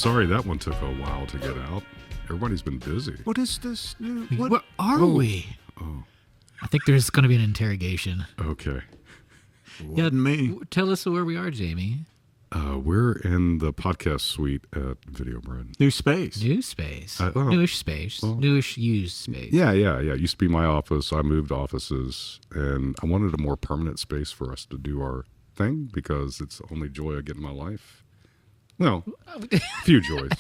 sorry that one took a while to get out. Everybody's been busy. What is this new? What? Where are we? Oh, I think there's going to be an interrogation. okay. Yeah, me. Tell us where we are, Jamie. We're in the podcast suite at Video Bread. New space. New space. well, Newish space. Newish used space. Yeah. It used to be my office. I moved offices, and I wanted a more permanent space for us to do our thing because it's the only joy I get in my life. Well, a few joys.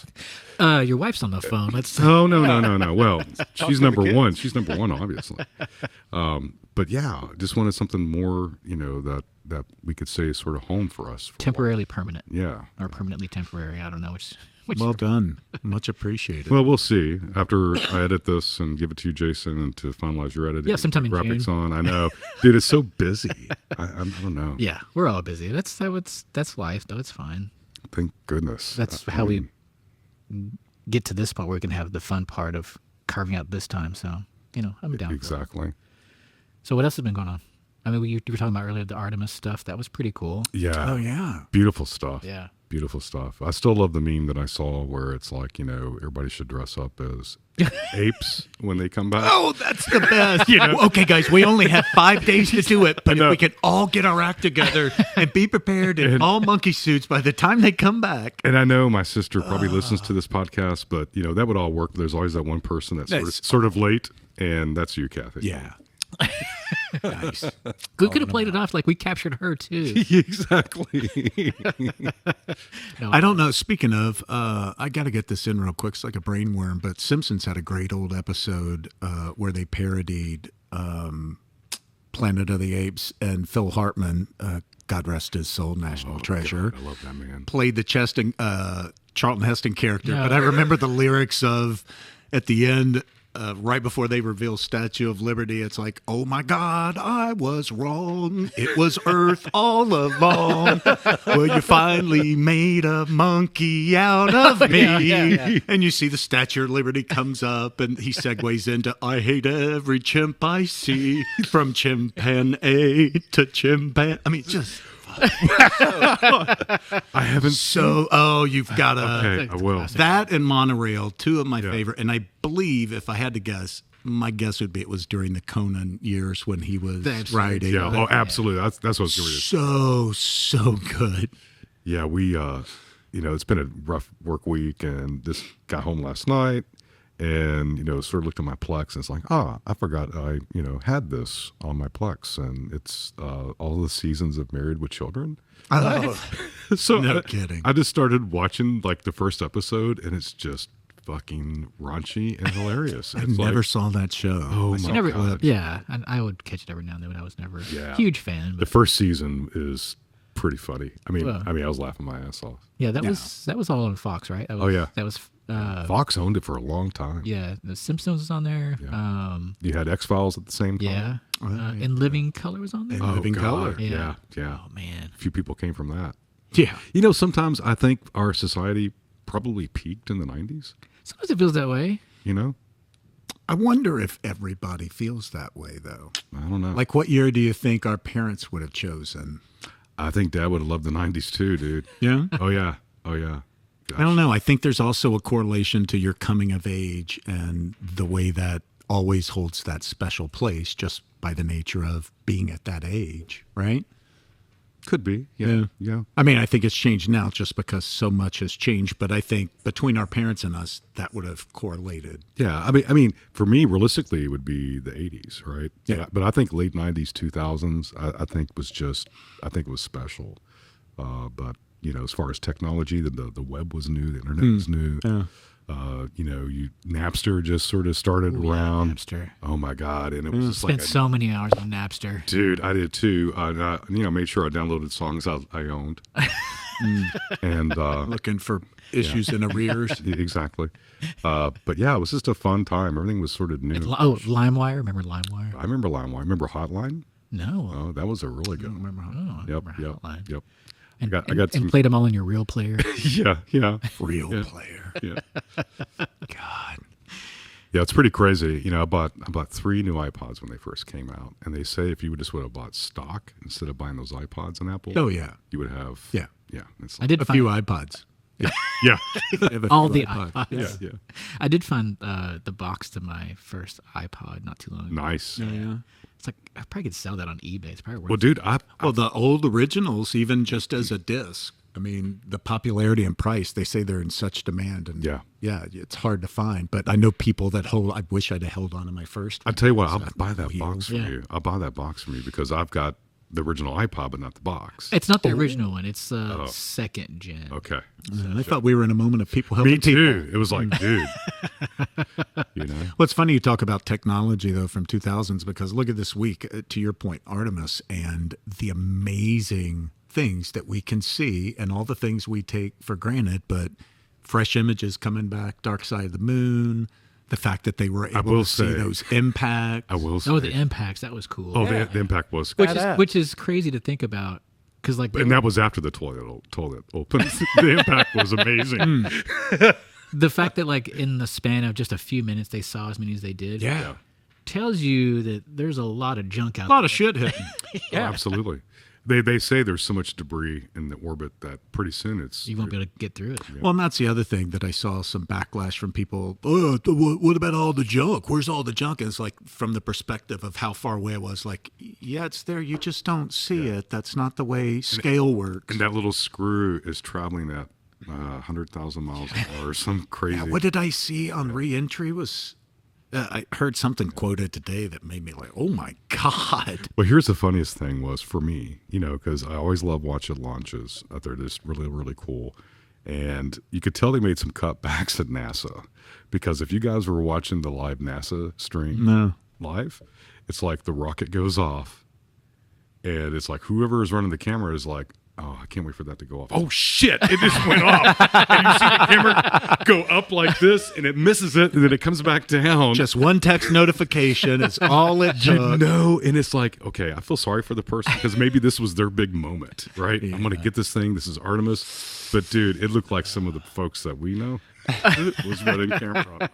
Your wife's on the phone. Let's. Oh, no. Well, she's number one. She's number one, obviously. But yeah, just wanted something more, that we could say is sort of home for us. Temporarily permanent. Yeah. Or permanently temporary. I don't know which. Well done. Much appreciated. Well, we'll see. After I edit this and give it to you, Jason, and to finalize your editing. Yeah, sometime in graphics June. on. I know. Dude, it's so busy. I don't know. Yeah, we're all busy. That's life, though. It's fine. Thank goodness. That's how we get to this part where we can have the fun part of carving out this time. So, I'm down. Exactly. So what else has been going on? I mean, you were talking about earlier the Artemis stuff. That was pretty cool. Yeah. Oh, yeah. Beautiful stuff. Yeah. Beautiful stuff. I still love the meme that I saw where it's like, everybody should dress up as apes when they come back. Oh, that's the best. Okay, guys, we only have 5 days to do it, but if we can all get our act together and be prepared in all monkey suits by the time they come back. And I know my sister probably listens to this podcast, but, that would all work. There's always that one person that's sort of late, and that's you, Kathy. Yeah. Nice. We could have played it off like we captured her, too. Exactly. No, I don't know. Speaking of, I got to get this in real quick. It's like a brainworm, but Simpsons had a great old episode where they parodied Planet of the Apes, and Phil Hartman, God rest his soul, national treasure, God, I love that man. played the Charlton Heston character. Yeah. But I remember the lyrics of, at the end, right before they reveal Statue of Liberty, it's like, oh my God, I was wrong. It was Earth all along. Well, you finally made a monkey out of me. Yeah. And you see the Statue of Liberty comes up, and he segues into, I hate every chimp I see, from chimpanzee to chimpan. I mean, just... I haven't you've got to... Okay, I will. That and Monorail, two of my favorite. And I believe, if I had to guess, my guess would be it was during the Conan years when he was riding. Yeah, oh, absolutely. That's what I was going to say. So good. Yeah, we, it's been a rough work week, and just got home last night, and, sort of looked at my Plex, and it's like, I forgot I, had this on my Plex, and it's all the seasons of Married with Children. So No kidding. I just started watching, like, the first episode, and it's just fucking raunchy and hilarious. I never saw that show. Oh, my God. Yeah, and I would catch it every now and then, but I was never a huge fan. The But first season is pretty funny. I mean, I was laughing my ass off. yeah, that was all on Fox, right? That was, Oh, yeah. That was... Fox owned it for a long time. Yeah, The Simpsons was on there. Yeah. You had X-Files at the same time. Yeah. And Living Color was on there. And Living Color. Yeah. Oh, man. A few people came from that. Yeah. Sometimes I think our society probably peaked in the 90s. Sometimes it feels that way. I wonder if everybody feels that way, though. I don't know. Like, what year do you think our parents would have chosen? I think Dad would have loved the 90s too, dude. Yeah? Oh, yeah. Gosh. I don't know. I think there's also a correlation to your coming of age and the way that always holds that special place just by the nature of being at that age, right? Could be. Yeah. I mean, I think it's changed now just because so much has changed, but I think between our parents and us, that would have correlated. Yeah. I mean, for me, realistically, it would be the 80s, right? Yeah. But I think late 90s, 2000s, I think it was special. But, as far as technology, the web was new, the internet was new. Yeah. Napster just sort of started around. Napster. Oh my God. And it was just Spent like, so many hours on Napster. dude, I did too. And I made sure I downloaded songs I owned. And Looking for issues in arrears. exactly. But yeah, it was just a fun time. Everything was sort of new. LimeWire. Remember LimeWire? I remember LimeWire. Remember Hotline? No. Oh, that was a really good one. I Yep. remember Hotline. Yep. And, I got some, and played them all in your real player. Yeah. Real player. Yeah. God. Yeah, it's pretty crazy. I bought 3 new iPods when they first came out, and they say if you would have bought stock instead of buying those iPods on Apple, Oh, yeah. you would have. Yeah. It's I did A few iPods. Yeah. Have a All few the iPods. iPods. Yeah. I did find the box to my first iPod not too long ago. Nice. Yeah. It's like I probably could sell that on eBay. It's probably worth Well, dude, Well, the old originals, even just as a disc, I mean, the popularity and price, they say they're in such demand. And Yeah. it's hard to find. But I know people that hold, I wish I'd have held on to my first. I tell you what, So I'll buy that box from Yeah. you. I'll buy that box from you because I've got the original iPod, but not the box. It's not the original one. It's second gen. Okay. I thought we were in a moment of people helping Me people. too. It was like, dude. You know? Well, it's funny you talk about technology, though, from 2000s, because look at this week, to your point, Artemis, and the amazing things that we can see and all the things we take for granted, but fresh images coming back, Dark Side of the Moon, the fact that they were able will to see say- those impacts. I will say. Oh, the impacts. That was cool. Oh, the impact was. Which is crazy to think about. Because like And that was after the toilet opened. The impact was amazing. the fact that like in the span of just a few minutes they saw as many as they did. Yeah. Tells you that there's a lot of junk out A lot there. of shit hitting. Oh, absolutely. They say there's so much debris in the orbit that pretty soon it's. You won't be able to get through it. Well, and that's the other thing that I saw some backlash from people. Oh, what about all the junk? Where's all the junk? And it's like from the perspective of how far away it was. Like, yeah, it's there. You just don't see it. That's not the way scale works. And that little screw is traveling at 100,000 miles an hour or some crazy. Yeah, what did I see on re-entry was. I heard something quoted today that made me like, oh my God. Well, here's the funniest thing was for me, you know, because I always love watching launches out there. Just really, really cool. And you could tell they made some cutbacks at NASA because if you guys were watching the live NASA stream live, it's like the rocket goes off and it's like whoever is running the camera is like, oh, I can't wait for that to go off. Oh, shit. It just went off. And you see the camera go up like this, and it misses it, and then it comes back down. Just one text notification is all it You took. know, and it's like, okay, I feel sorry for the person because maybe this was their big moment, right? I'm going to get this thing. This is Artemis. But, dude, it looked like some of the folks that we know was running camera.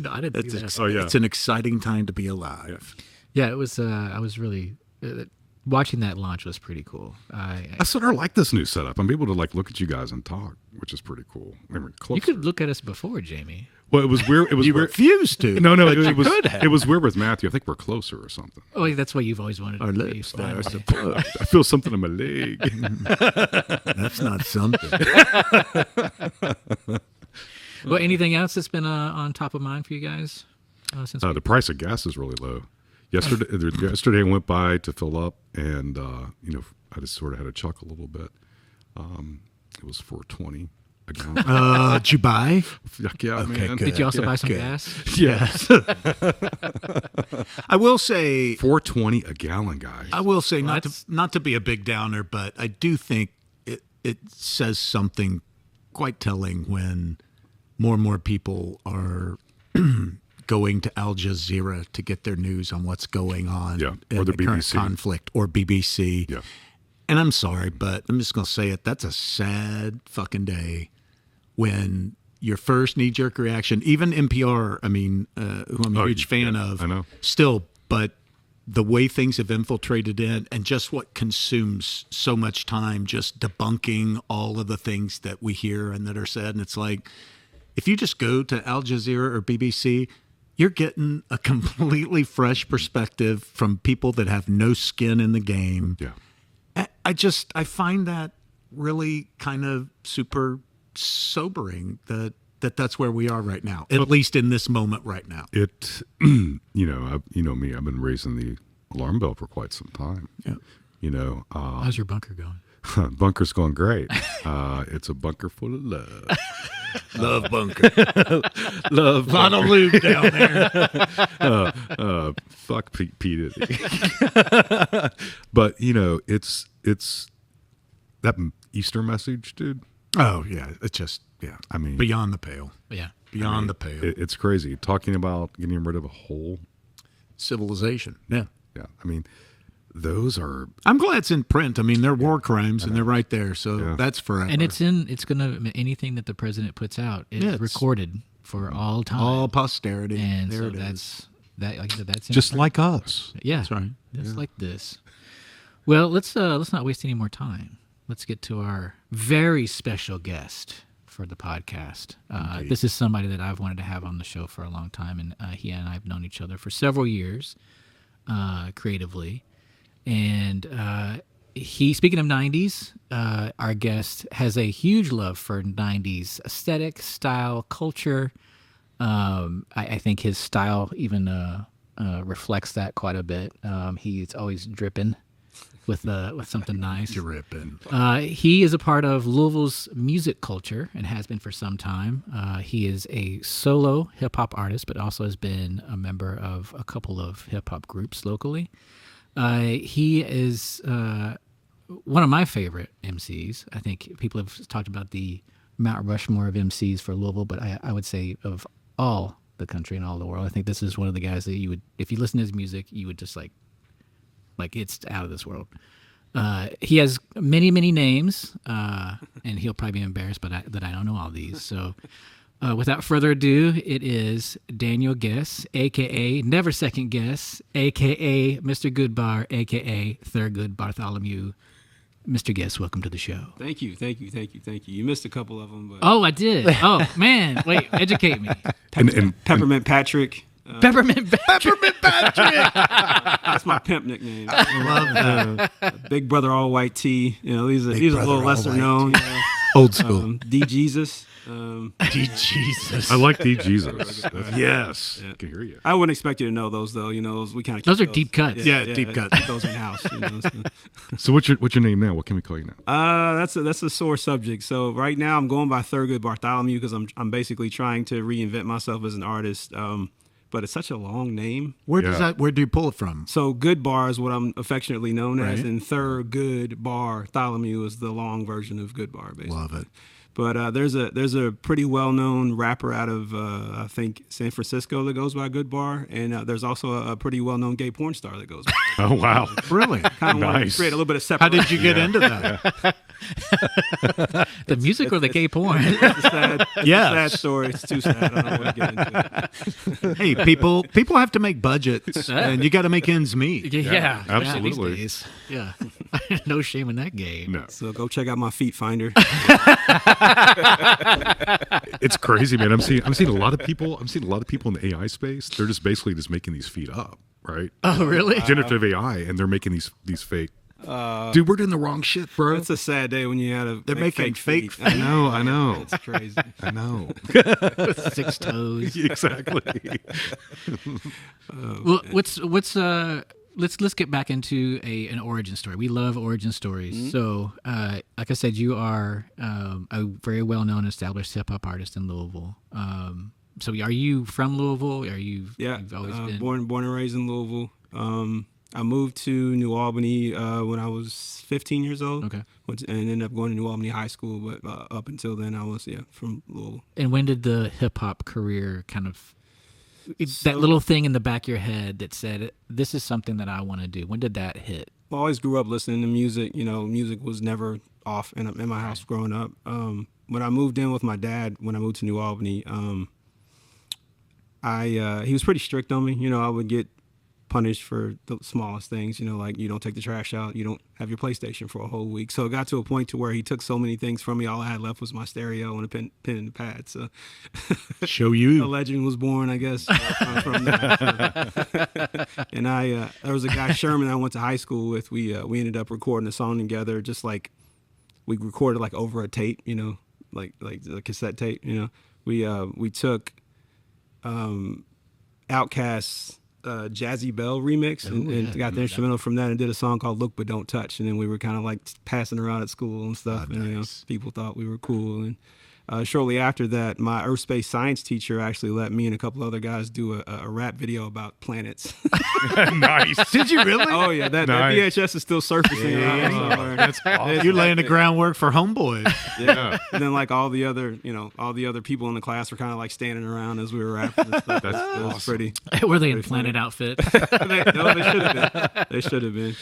No, I didn't see that. Oh, yeah. It's an exciting time to be alive. Yeah, it was. I was really watching that launch was pretty cool. I sort of like this new setup. I'm able to like look at you guys and talk, which is pretty cool. I mean, You could look at us before, Jamie. Well, it was weird. It was You weird. refused to. No, but it you was could have. it was weird with Matthew. I think we're closer or something. Oh, that's what you've always wanted Our to be. lips there, I finally. suppose. I feel something in my leg. That's not something. Well, anything else that's been on top of mind for you guys since? The price of gas is really low. Yesterday I went by to fill up, and you know, I just sort of had a chuckle a little bit. It was $4.20 a gallon. Did you buy? Fuck yeah, Okay, man. good. Did you also buy some good. gas? Yes, I will say, $4.20 a gallon, guys. I will say, Well, not to be a big downer, but I do think it says something quite telling when more and more people are going to Al Jazeera to get their news on what's going on Yeah, in or the current BBC. conflict, or BBC. Yeah. And I'm sorry, but I'm just going to say it. That's a sad fucking day when your first knee-jerk reaction, even NPR, I mean, who I'm a huge fan of, I know. still, but the way things have infiltrated in and just what consumes so much time just debunking all of the things that we hear and that are said. And it's like, if you just go to Al Jazeera or BBC, you're getting a completely fresh perspective from people that have no skin in the game. Yeah. I find that really kind of super sobering that's where we are right now, at least in this moment right now. It, you know me. I've been raising the alarm bell for quite some time. Yeah. You know, How's your bunker going? bunker's going great. It's a bunker full of love. Love bunker. Love. A lot of lube down there. Fuck Pete Diddy. But you know, it's that Easter message, dude. Oh yeah, it's just I mean, beyond the pale. Yeah. Beyond the pale. it's crazy talking about getting rid of a whole. Civilization. Yeah. Yeah, I mean, those are. I'm glad it's in print. I mean, they're war crimes and they're right there. So that's forever. And it's gonna anything that the president puts out is Yeah, it's- recorded for all time. all posterity. and there so it is. that's that. Like I said, that's in Just print. like us. Yeah, That's right. Just like this. Well, let's not waste any more time. let's get to our very special guest for the podcast. This is somebody that I've wanted to have on the show for a long time, and he and I have known each other for several years creatively. And speaking of 90s, our guest has a huge love for 90s aesthetic, style, culture. I think his style even reflects that quite a bit. He's always dripping with something nice. Dripping. He is a part of Louisville's music culture and has been for some time. He is a solo hip hop artist, but also has been a member of a couple of hip hop groups locally. He is one of my favorite MCs. I think people have talked about the Mount Rushmore of MCs for Louisville, but I would say of all the country and all the world, I think this is one of the guys that you would, if you listen to his music, you would just like it's out of this world. He has many, many names, and he'll probably be embarrassed that I don't know all these. So without further ado, it is Daniel Guess, a.k.a. Never Second Guess, a.k.a. Mr. Goodbar, a.k.a. Thurgood Bartholomew. Mr. Guess, welcome to the show. Thank you. You missed a couple of them. But Oh, I did. Oh, man. Wait, educate me. Peppermint Patrick. Peppermint Patrick. That's my pimp nickname. I love that. Big Brother All White T. These are a Brother little All lesser White known. Old school. D Jesus. Jesus. I like D Jesus. Yes, Yeah. I can hear you. I wouldn't expect you to know those though. We kind of Those are deep cuts. Yeah, deep cut. Those in house. So what's your name now? What can we call you now? That's a sore subject. So right now I'm going by Thurgood Bartholomew because I'm basically trying to reinvent myself as an artist. But it's such a long name. Where do you pull it from? So Good Bar is what I'm affectionately known as, Right. and Thurgood Bartholomew is the long version of Good Bar, basically. Love it. But there's a pretty well-known rapper out of I think San Francisco that goes by Good Bar, and there's also a pretty well-known gay porn star that goes by. Oh wow, Really? Kind of want to Nice. create a little bit of How separation. did you get into that? The music or the gay porn? It's a sad, Yes. sad story. It's too sad. I don't want to get into it. Hey, people have to make budgets, and you got to make ends meet. Yeah, absolutely. these days. Yeah. No shame in that game. no, So go check out my feet finder. it's crazy, man. I'm seeing a lot of people. I'm seeing a lot of people in the AI space. They're just basically just making these feet up, right? Oh, really? Generative AI, and they're making these fake. Dude, we're doing the wrong shit, bro. It's a sad day when you had to They're make making fake feet. I know. It's crazy. I know. 6 toes. Exactly. Well, let's get back into an origin story. We love origin stories. Mm-hmm. So, like I said, you are a very well-known established hip-hop artist in Louisville. So are you from Louisville? Yeah, You've always been? born and raised in Louisville. I moved to New Albany when I was 15 years old. Okay. And ended up going to New Albany High School. But up until then, I was from Louisville. And when did the hip-hop career kind of... that little thing in the back of your head that said, this is something that I want to do. When did that hit? I always grew up listening to music. Music was never off in my house growing up. When I moved in with my dad, when I moved to New Albany, he was pretty strict on me. I would get punished for the smallest things, like you don't take the trash out, you don't have your PlayStation for a whole week. So it got to a point to where he took so many things from me. All I had left was my stereo and a pen and a pad. So Show a you. legend was born, I guess, from that. And there was a guy, Sherman, I went to high school with. We ended up recording a song together, just like we recorded like over a tape, like the cassette tape. We took Outkast's Jazzy Bell remix and got the instrumental from that and did a song called Look But Don't Touch, and then we were kind of like passing around at school and stuff. And people thought we were cool. And shortly after that, my earth space science teacher actually let me and a couple other guys do a rap video about planets. Nice. Did you really? Oh yeah, that Nice. VHS is still surfacing around somewhere. That's awesome. You're laying the groundwork for Homeboys. Yeah. And then like all the other people in the class were kind of like standing around as we were rapping and stuff. That's It was awesome. pretty. Were they in Pretty planet funny. outfit? They should have been. They should have been.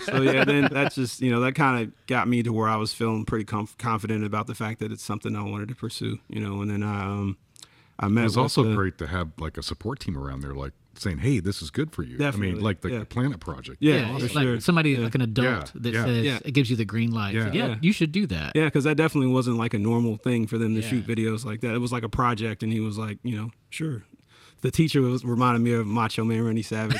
So yeah, then that's just that kind of got me to where I was feeling pretty confident about the fact that it's something I wanted to pursue. And then I met. It was with also the- great to have like a support team around there, like saying, "Hey, this is good for you." I Definitely, mean, like the yeah. Planet Project. Yeah, it's for like sure. somebody like an adult that says Yeah. it gives you the green light. Yeah. Yeah, you should do that. Yeah, because that definitely wasn't like a normal thing for them to Yeah. shoot videos like that. It was like a project, and he was like, sure. The teacher reminded me of Macho Man Randy Savage.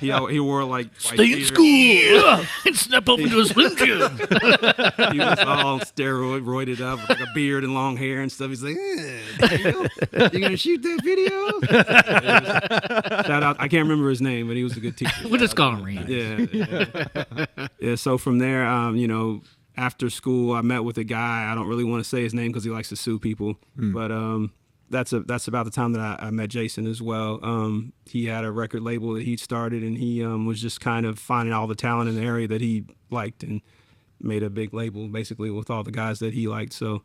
He wore like Stay in school and step up into a Slim Jim. He was all roided up with like a beard and long hair and stuff. He's like, Daniel, you gonna shoot that video? Shout out! I can't remember his name, but he was a good teacher. We'll just call him Reed. Yeah. So from there, after school, I met with a guy. I don't really want to say his name because he likes to sue people, but that's about the time that I met Jason as well. He had a record label that he'd started, and he was just kind of finding all the talent in the area that he liked and made a big label basically with all the guys that he liked. So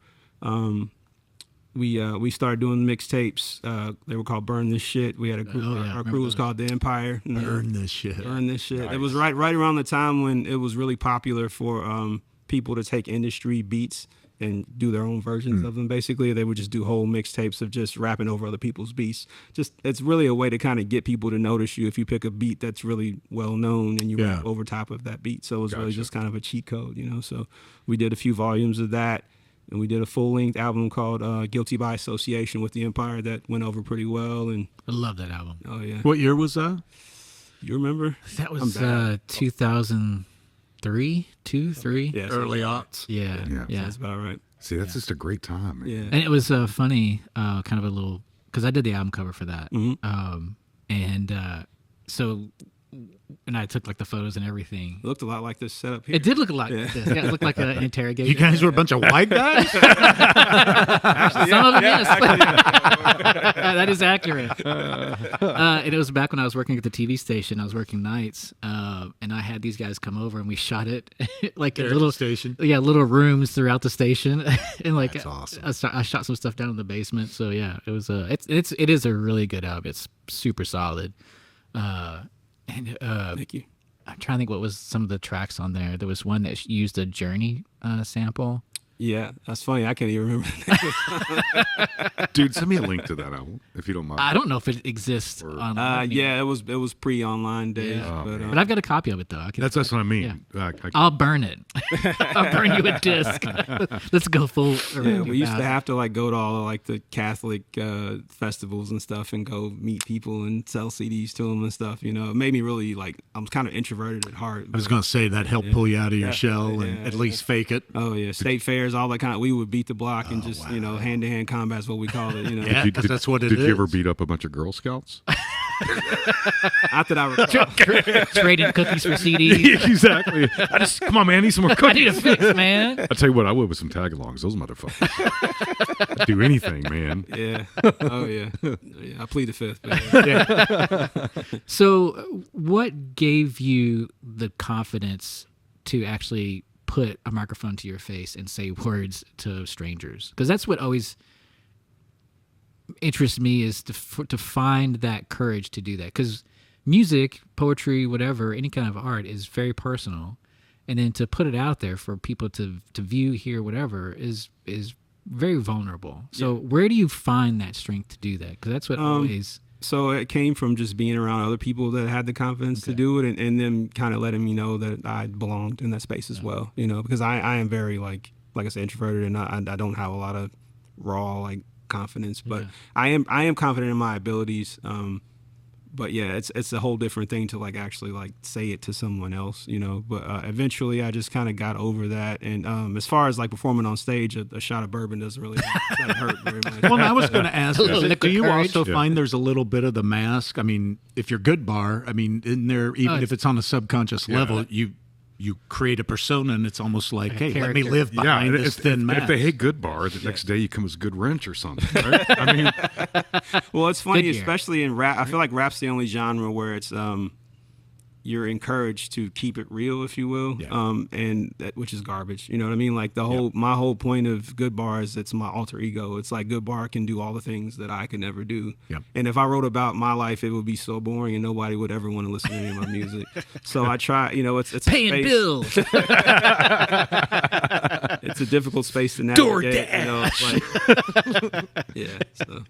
we started doing mixtapes. They were called Burn This Shit. We had a group. Our crew was called The Empire. Burn This Shit. Burn This Shit. Nice. It was right around the time when it was really popular for people to take industry beats and do their own versions of them. Basically, they would just do whole mixtapes of just rapping over other people's beats. Just it's really a way to kind of get people to notice you if you pick a beat that's really well known and you rap over top of that beat. So it was really just kind of a cheat code, So we did a few volumes of that, and we did a full-length album called Guilty by Association with the Empire that went over pretty well. And I love that album. oh yeah, What year was that? you remember? That was 2003, 3. Yeah, Early aughts. Yeah. that's about right. See, that's just a great time. Man. Yeah. And it was funny, kind of a little, because I did the album cover for that. So, and I took like the photos and everything. It looked a lot like this setup here. It did look like this. Yeah, it looked like an interrogation. You guys were a bunch of white guys? Some of them, yes. That is accurate. And it was back when I was working at the TV station. I was working nights, and I had these guys come over, and we shot it like in little station. Yeah, little rooms throughout the station, and like That's awesome. I shot some stuff down in the basement. So yeah, it was it is a really good album. It's super solid. Thank you. I'm trying to think what was some of the tracks on there. There was one that used a Journey sample. Yeah, that's funny. I can't even remember. Dude, send me a link to that album if you don't mind. I don't know if it exists online. Yeah, it was pre-online days, But I've got a copy of it though. That's what I mean. I'll burn it. I'll burn you a disc. Let's go full. Yeah, we used to have to like go to all of, like the Catholic festivals and stuff and go meet people and sell CDs to them and stuff. It made me really like I'm kind of introverted at heart. I was going to say that helped pull you out of your shell and at least fake it. Oh yeah, state fairs, all that kind of. We would beat the block and just hand-to-hand combat is what we call it. Yeah, Did- 'cause did- that's what it Did you ever is. beat up a bunch of Girl Scouts? Not that I recall. Trading cookies for CDs. Exactly. Come on, man, I need some more I cookies. need a fix, man. I tell you what, I would with some tag-alongs. Those motherfuckers. I'd do anything, man. Yeah. Oh yeah. Yeah. I plead the fifth. But yeah. So, what gave you the confidence to actually put a microphone to your face and say words to strangers? Because that's what always interests me, is to find that courage to do that. Because music, poetry, whatever, any kind of art is very personal, and then to put it out there for people to view, hear, whatever is very vulnerable. So where do you find that strength to do that? Because that's what always. So it came from just being around other people that had the confidence to do it, and them kind of letting me know that I belonged in that space as well. Because I am very like I said, introverted, and I don't have a lot of raw like confidence, but I am confident in my abilities. But yeah, it's a whole different thing to like actually like say it to someone else, But eventually, I just kind of got over that. And as far as like performing on stage, a shot of bourbon doesn't really hurt very much. Well, I was going to ask, do you courage. also find there's a little bit of the mask? I mean, if you're good bar, I mean, in there, even if it's on a subconscious level, you create a persona, and it's almost like, hey, let me character. live behind and this if, thin if, mask. if they hate Good Bar, the next day you come as Good Wrench or something, right? I mean, Well, it's funny, Good year. especially in rap. I feel like rap's the only genre where it's you're encouraged to keep it real, if you will, and that, which is garbage. You know what I mean? Like my whole point of Good Bar is it's my alter ego. It's like Good Bar can do all the things that I could never do. Yep. And if I wrote about my life, it would be so boring, and nobody would ever want to listen to any of my music. So I try. It's Paying a space, bills. It's a difficult space to navigate. DoorDash. It's like, yeah. So.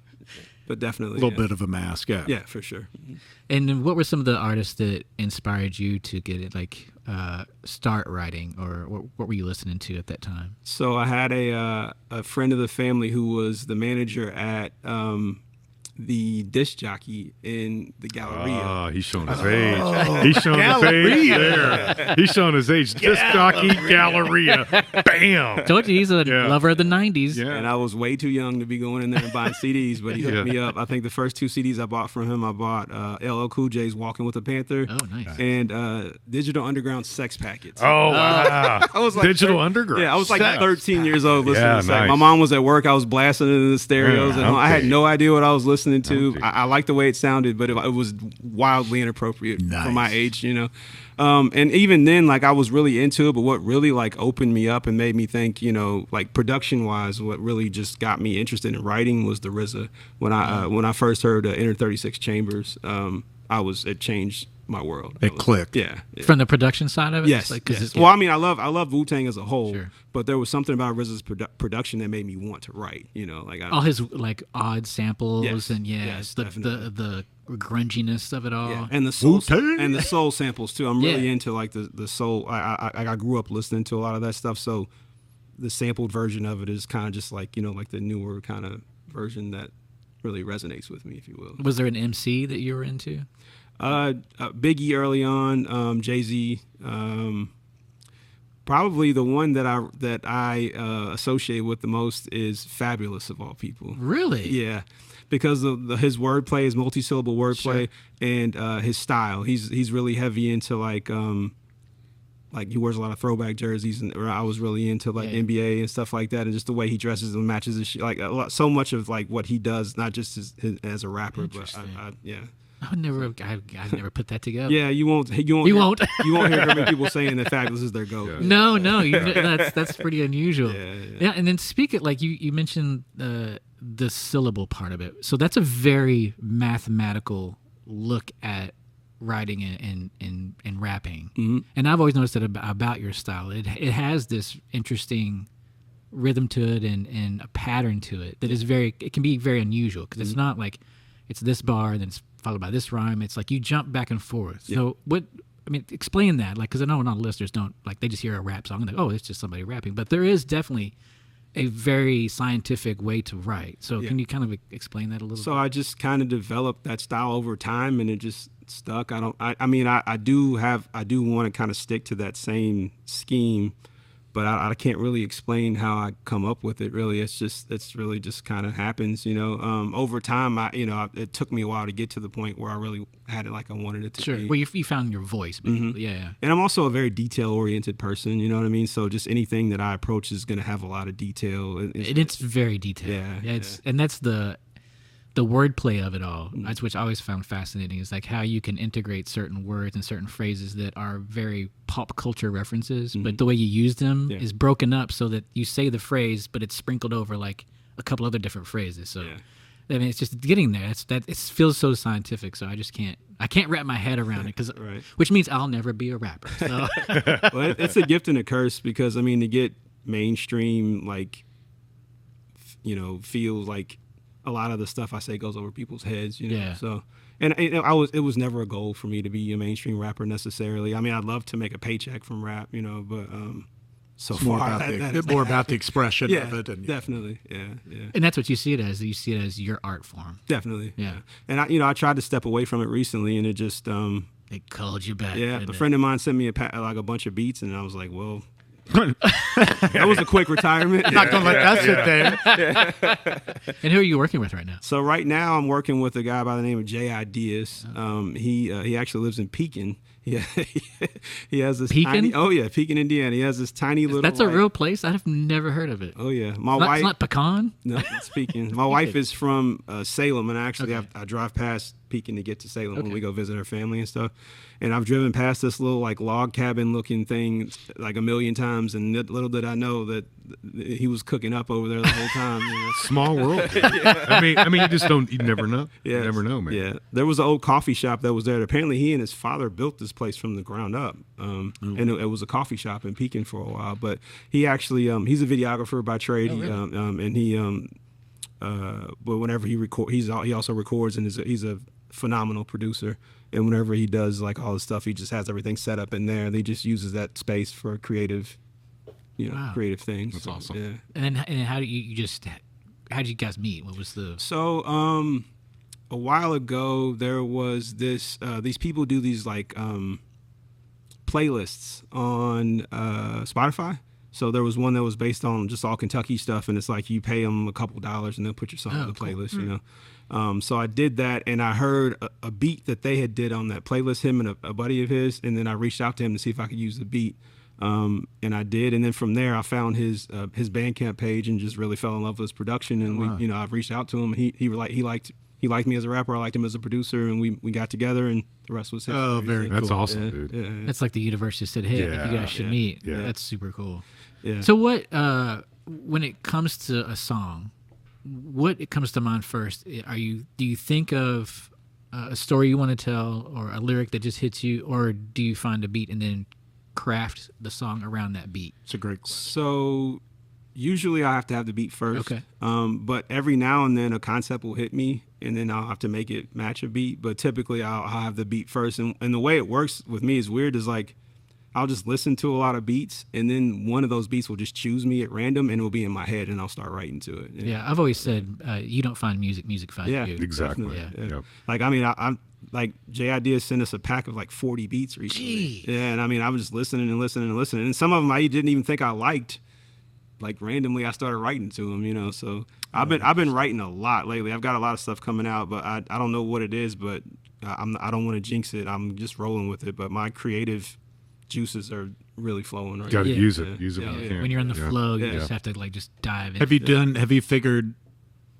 but definitely A little bit of a mask, yeah. Yeah, for sure. And then what were some of the artists that inspired you to get it, like start writing, or what were you listening to at that time? So I had a friend of the family who was the manager at the disc jockey in the Galleria. Ah, he's showing his age. He's showing his age there. He's showing his age. Disc jockey Galleria. Bam. Told you he's a lover of the 90s. Yeah. And I was way too young to be going in there and buying CDs, but he hooked me up. I think the first 2 CDs I bought from him, I bought LL Cool J's Walking with a Panther. Oh, nice. And Digital Underground Sex Packets. Oh, wow. I was like Digital Underground. Yeah, I was like 13 years old listening Yeah, to sex. nice. My mom was at work. I was blasting it in the stereos. Yeah, and I had okay. no idea what I was listening to. Okay. I liked the way it sounded, but it was wildly inappropriate for my Nice. age, you know. And even then, like, I was really into it, but what really like opened me up and made me think, you know, like production wise, what really just got me interested in writing was the RZA. When I first heard Inner 36 Chambers, it changed my world. It clicked. Yeah. From the production side of it? Yes. Like, 'cause yes. it's- Well, I mean, I love Wu-Tang as a whole, Sure. but there was something about RZA's production that made me want to write. You know, like all his like odd samples Yes, and yes, the definitely. grunginess of it all. yeah, and the soul Wu-Tang? and the soul samples too. I'm really Yeah. into like the soul. I grew up listening to a lot of that stuff, so the sampled version of it is kind of just like, you know, like the newer kind of version that really resonates with me, if you will. Was there an MC that you were into? Biggie early on, Jay-Z. Probably the one that I associate with the most is Fabulous, of all people. Really? Yeah, because of his wordplay, his multi-syllable wordplay, and his style. He's really heavy into like he wears a lot of throwback jerseys, and I was really into like NBA and stuff like that, and just the way he dresses and matches his like so much of like what he does, not just as a rapper, but yeah. I've never put that together. Yeah, you won't. You won't hear very many people saying that Fabulous is their goat. Yeah. No, that's pretty unusual. Yeah. And then like you mentioned the syllable part of it. So that's a very mathematical look at writing and rapping. Mm-hmm. And I've always noticed that about your style. It has this interesting rhythm to it and a pattern to it that is it can be very unusual, because it's not like it's this bar and then it's followed by this rhyme. It's like you jump back and forth. So explain that, like, because I know not listeners don't, like, they just hear a rap song and they're, oh, it's just somebody rapping. But there is definitely a very scientific way to write. So can you kind of explain that a little So bit? I just kind of developed that style over time, and it just stuck. I do want to kind of stick to that same scheme, but I can't really explain how I come up with it. Really, it's really just kind of happens, you know. Over time, it took me a while to get to the point where I really had it like I wanted it to Sure. be. Well, you found your voice, basically. Yeah. And I'm also a very detail-oriented person, you know what I mean? So just anything that I approach is going to have a lot of detail. And it's very detailed. And that's the wordplay of it all. That's which I always found fascinating, is like how you can integrate certain words and certain phrases that are very pop culture references, but the way you use them is broken up so that you say the phrase, but it's sprinkled over like a couple other different phrases. So I mean, it's just getting there. It feels so scientific. So I can't wrap my head around it, which means I'll never be a rapper. So. Well, it's a gift and a curse, because I mean, to get mainstream, like, you know, feels like a lot of the stuff I say goes over people's heads, you know. Yeah. So, and it was never a goal for me to be a mainstream rapper necessarily. I mean, I'd love to make a paycheck from rap, you know, but so It's more far about the expression of it. And, definitely, yeah. And that's what you see it as. You see it as your art form. Definitely, Yeah. And I tried to step away from it recently, and it just They called you back. yeah. didn't A they? friend of mine sent me a bunch of beats, and I was like, well. That was a quick retirement. not going to let that sit there. And who are you working with right now? So right now I'm working with a guy by the name of J Ideas. He actually lives in Pekin. Yeah, he has this Pekin? Pekin, Indiana. He has this tiny little. That's a real place? I've never heard of it. Oh yeah, my It's wife. not pecan? No, it's Pekin. My wife is from Salem, and actually I drive past Pekin to get to Salem when we go visit her family and stuff. And I've driven past this little like log cabin looking thing like a million times, and little did I know that he was cooking up over there the whole time. You know? Small world. I mean, you never know. Yeah, You never know, man. Yeah, there was an old coffee shop that was there. Apparently, he and his father built this place from the ground up, and it was a coffee shop in Pekin for a while. But he actually, he's a videographer by trade, and he But whenever he also records, and he's a phenomenal producer. And whenever he does like all the stuff, he just has everything set up in there. And he just uses that space for creative, creative things. That's awesome. Yeah. And how do how did you guys meet? What was the? So a while ago, there was this. These people do these like playlists on Spotify. So there was one that was based on just all Kentucky stuff, and it's like you pay them a couple dollars and they'll put your song on the playlist, you know. So I did that, and I heard a beat that they had did on that playlist, him and a buddy of his, and then I reached out to him to see if I could use the beat, and I did, and then from there I found his Bandcamp page and just really fell in love with his production, and I reached out to him. He liked me as a rapper, I liked him as a producer, and we got together, and the rest was history. Oh, very That's cool. awesome, dude. Yeah. That's like the university said, "Hey, I think you guys should meet." Yeah. That's super cool. Yeah. So what? When it comes to a song, what it comes to mind first? Do you think of a story you want to tell, or a lyric that just hits you, or do you find a beat and then craft the song around that beat? It's a great question. So usually I have to have the beat first. Okay. But every now and then a concept will hit me, and then I'll have to make it match a beat. But typically I'll have the beat first. And the way it works with me is weird, is like I'll just listen to a lot of beats, and then one of those beats will just choose me at random, and it'll be in my head, and I'll start writing to it. Yeah, I've always said you don't find music, music finds Yeah, you. Exactly. definitely, Yeah. Yep. Like, I mean, I'm like, Jay Idea sent us a pack of like 40 beats recently. Jeez. Yeah, and I mean, I was just listening and listening and listening, and some of them I didn't even think I liked. Like randomly, I started writing to them, you know. So I've been writing a lot lately. I've got a lot of stuff coming out, but I don't know what it is. But I don't want to jinx it. I'm just rolling with it. But my creative juices are really flowing right Got to Yeah. use it. Use it when you Yeah. can. When you're in the Yeah. flow, you Yeah. just have to like just dive in. Have you figured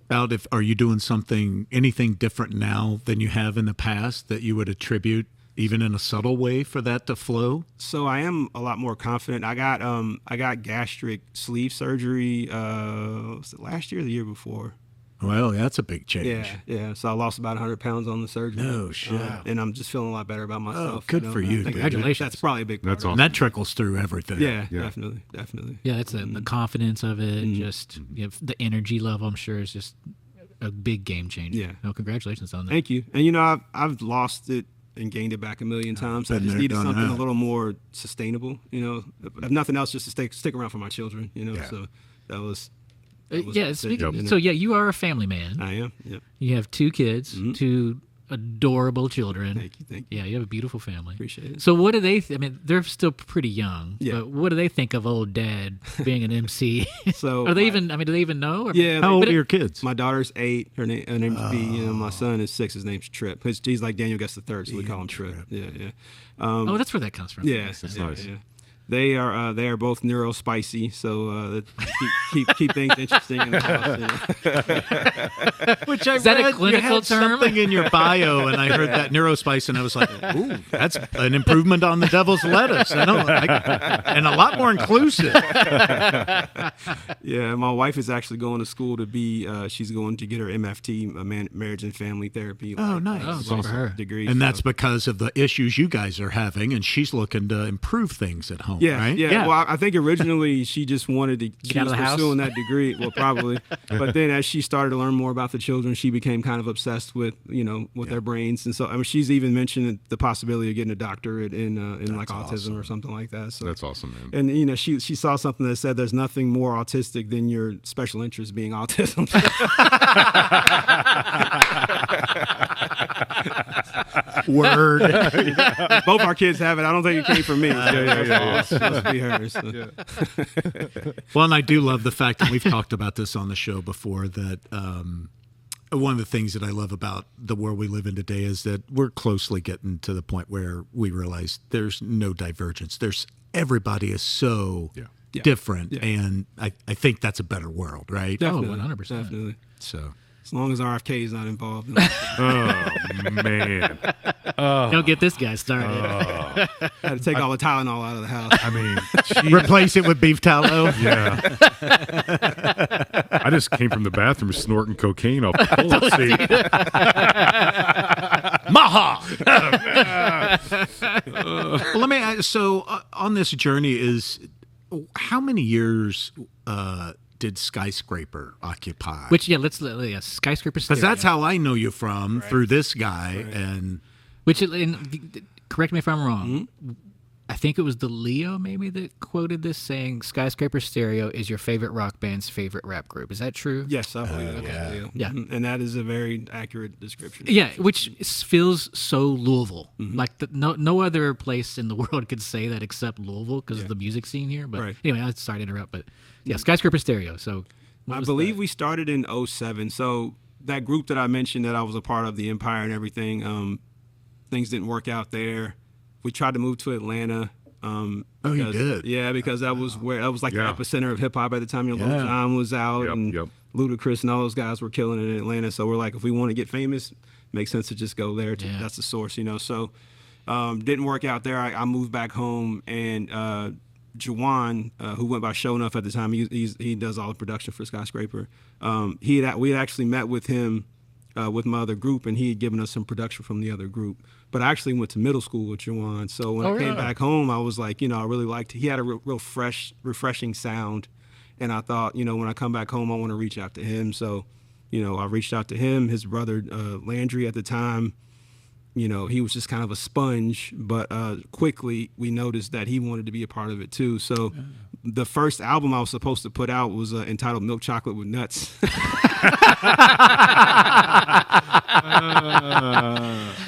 out are you doing anything different now than you have in the past that you would attribute even in a subtle way for that to flow? So I am a lot more confident. I got gastric sleeve surgery. Was it last year or the year before? Well, that's a big change. Yeah. So I lost about 100 pounds on the surgery. No shit. And I'm just feeling a lot better about myself. good for you, I think dude. Congratulations. That's probably a big part That's of it. awesome. And that trickles through everything. Yeah, Yeah. definitely. Yeah, it's the confidence of it, just the energy level. I'm sure is just a big game changer. Yeah. No, congratulations on that. Thank you. And I've lost it and gained it back a million times. I been just there, needed done something that. a little more sustainable. If nothing else, just to stick around for my children. Yeah. So that was. Yeah. So yeah, you are a family man. I am. Yep. You have 2 kids, 2 adorable children. Thank you. Yeah, you have a beautiful family. Appreciate it. So what do they? I mean, they're still pretty young. Yeah. But what do they think of old dad being an MC? So Are they even? I mean, do they even know? Or, Yeah. How old But are it- your kids? My daughter's 8. Her name's B. My son is 6. His name's Trip. He's like Daniel Gets the Third, so we call him Trip. Yeah. Oh, that's where that comes from. Yeah, That's yeah, nice. yeah. They are both neurospicy, so keep things interesting in the house. Which I Is that a read, clinical you had term? something in your bio, and I heard that neurospice, and I was like, "Ooh, that's an improvement on the devil's lettuce." And a lot more inclusive. Yeah, my wife is actually going to school to be. She's going to get her MFT, marriage and family therapy. Oh, nice. Oh, good for her. Degree. And that's so- because of the issues you guys are having, and she's looking to improve things at home, Yeah, right? yeah. Well, I think originally she just wanted to Get out of the house? pursuing that degree. Well, probably. But then as she started to learn more about the children, she became kind of obsessed with their brains, and so I mean, she's even mentioned the possibility of getting a doctorate in like autism or something like that. So That's awesome, man. and she saw something that said there's nothing more autistic than your special interest being autism. Word. Both our kids have it. I don't think it came from me. It's supposed to be hers. So. Well, and I do love the fact that we've talked about this on the show before, that one of the things that I love about the world we live in today is that we're closely getting to the point where we realize there's no divergence. Everybody is so different, and I think that's a better world, right? Definitely, 100%. Definitely. So As long as RFK is not involved. Oh man. Don't get this guy started. I had to take all the Tylenol out of the house. I mean, replace it with beef tallow. yeah. I just came from the bathroom snorting cocaine off the toilet seat. Maha. Well, let me ask, so on this journey is how many years did Skyscraper occupy? Which Skyscraper Stereo. Because that's how I know you from, through this guy. And correct me if I'm wrong. I think it was the Leo maybe that quoted this saying Skyscraper Stereo is your favorite rock band's favorite rap group. Is that true? Yes, I believe that. Yeah. And that is a very accurate description. Yeah, which feels so Louisville. Like no other place in the world could say that except Louisville because of the music scene here. But anyway, I'm sorry to interrupt. But yeah, Skyscraper Stereo. So I believe we started in 2007. So that group that I mentioned that I was a part of, the Empire and everything, things didn't work out there. We tried to move to Atlanta. you did? Yeah, because that was where the epicenter of hip hop at the time. Lil Jon was out, and Ludacris and all those guys were killing it in Atlanta. So we're like, if we want to get famous, it makes sense to just go there. That's the source, So didn't work out there. I moved back home, and Jawan, who went by Show Enough at the time, he does all the production for Skyscraper. We had actually met with him with my other group, and he had given us some production from the other group. But I actually went to middle school with Jawan. So when I came back home, I was like, I really liked he had a real fresh, refreshing sound. And I thought, when I come back home, I want to reach out to him. So, I reached out to him. His brother, Landry, at the time, he was just kind of a sponge. But quickly, we noticed that he wanted to be a part of it, too. So the first album I was supposed to put out was entitled Milk Chocolate with Nuts.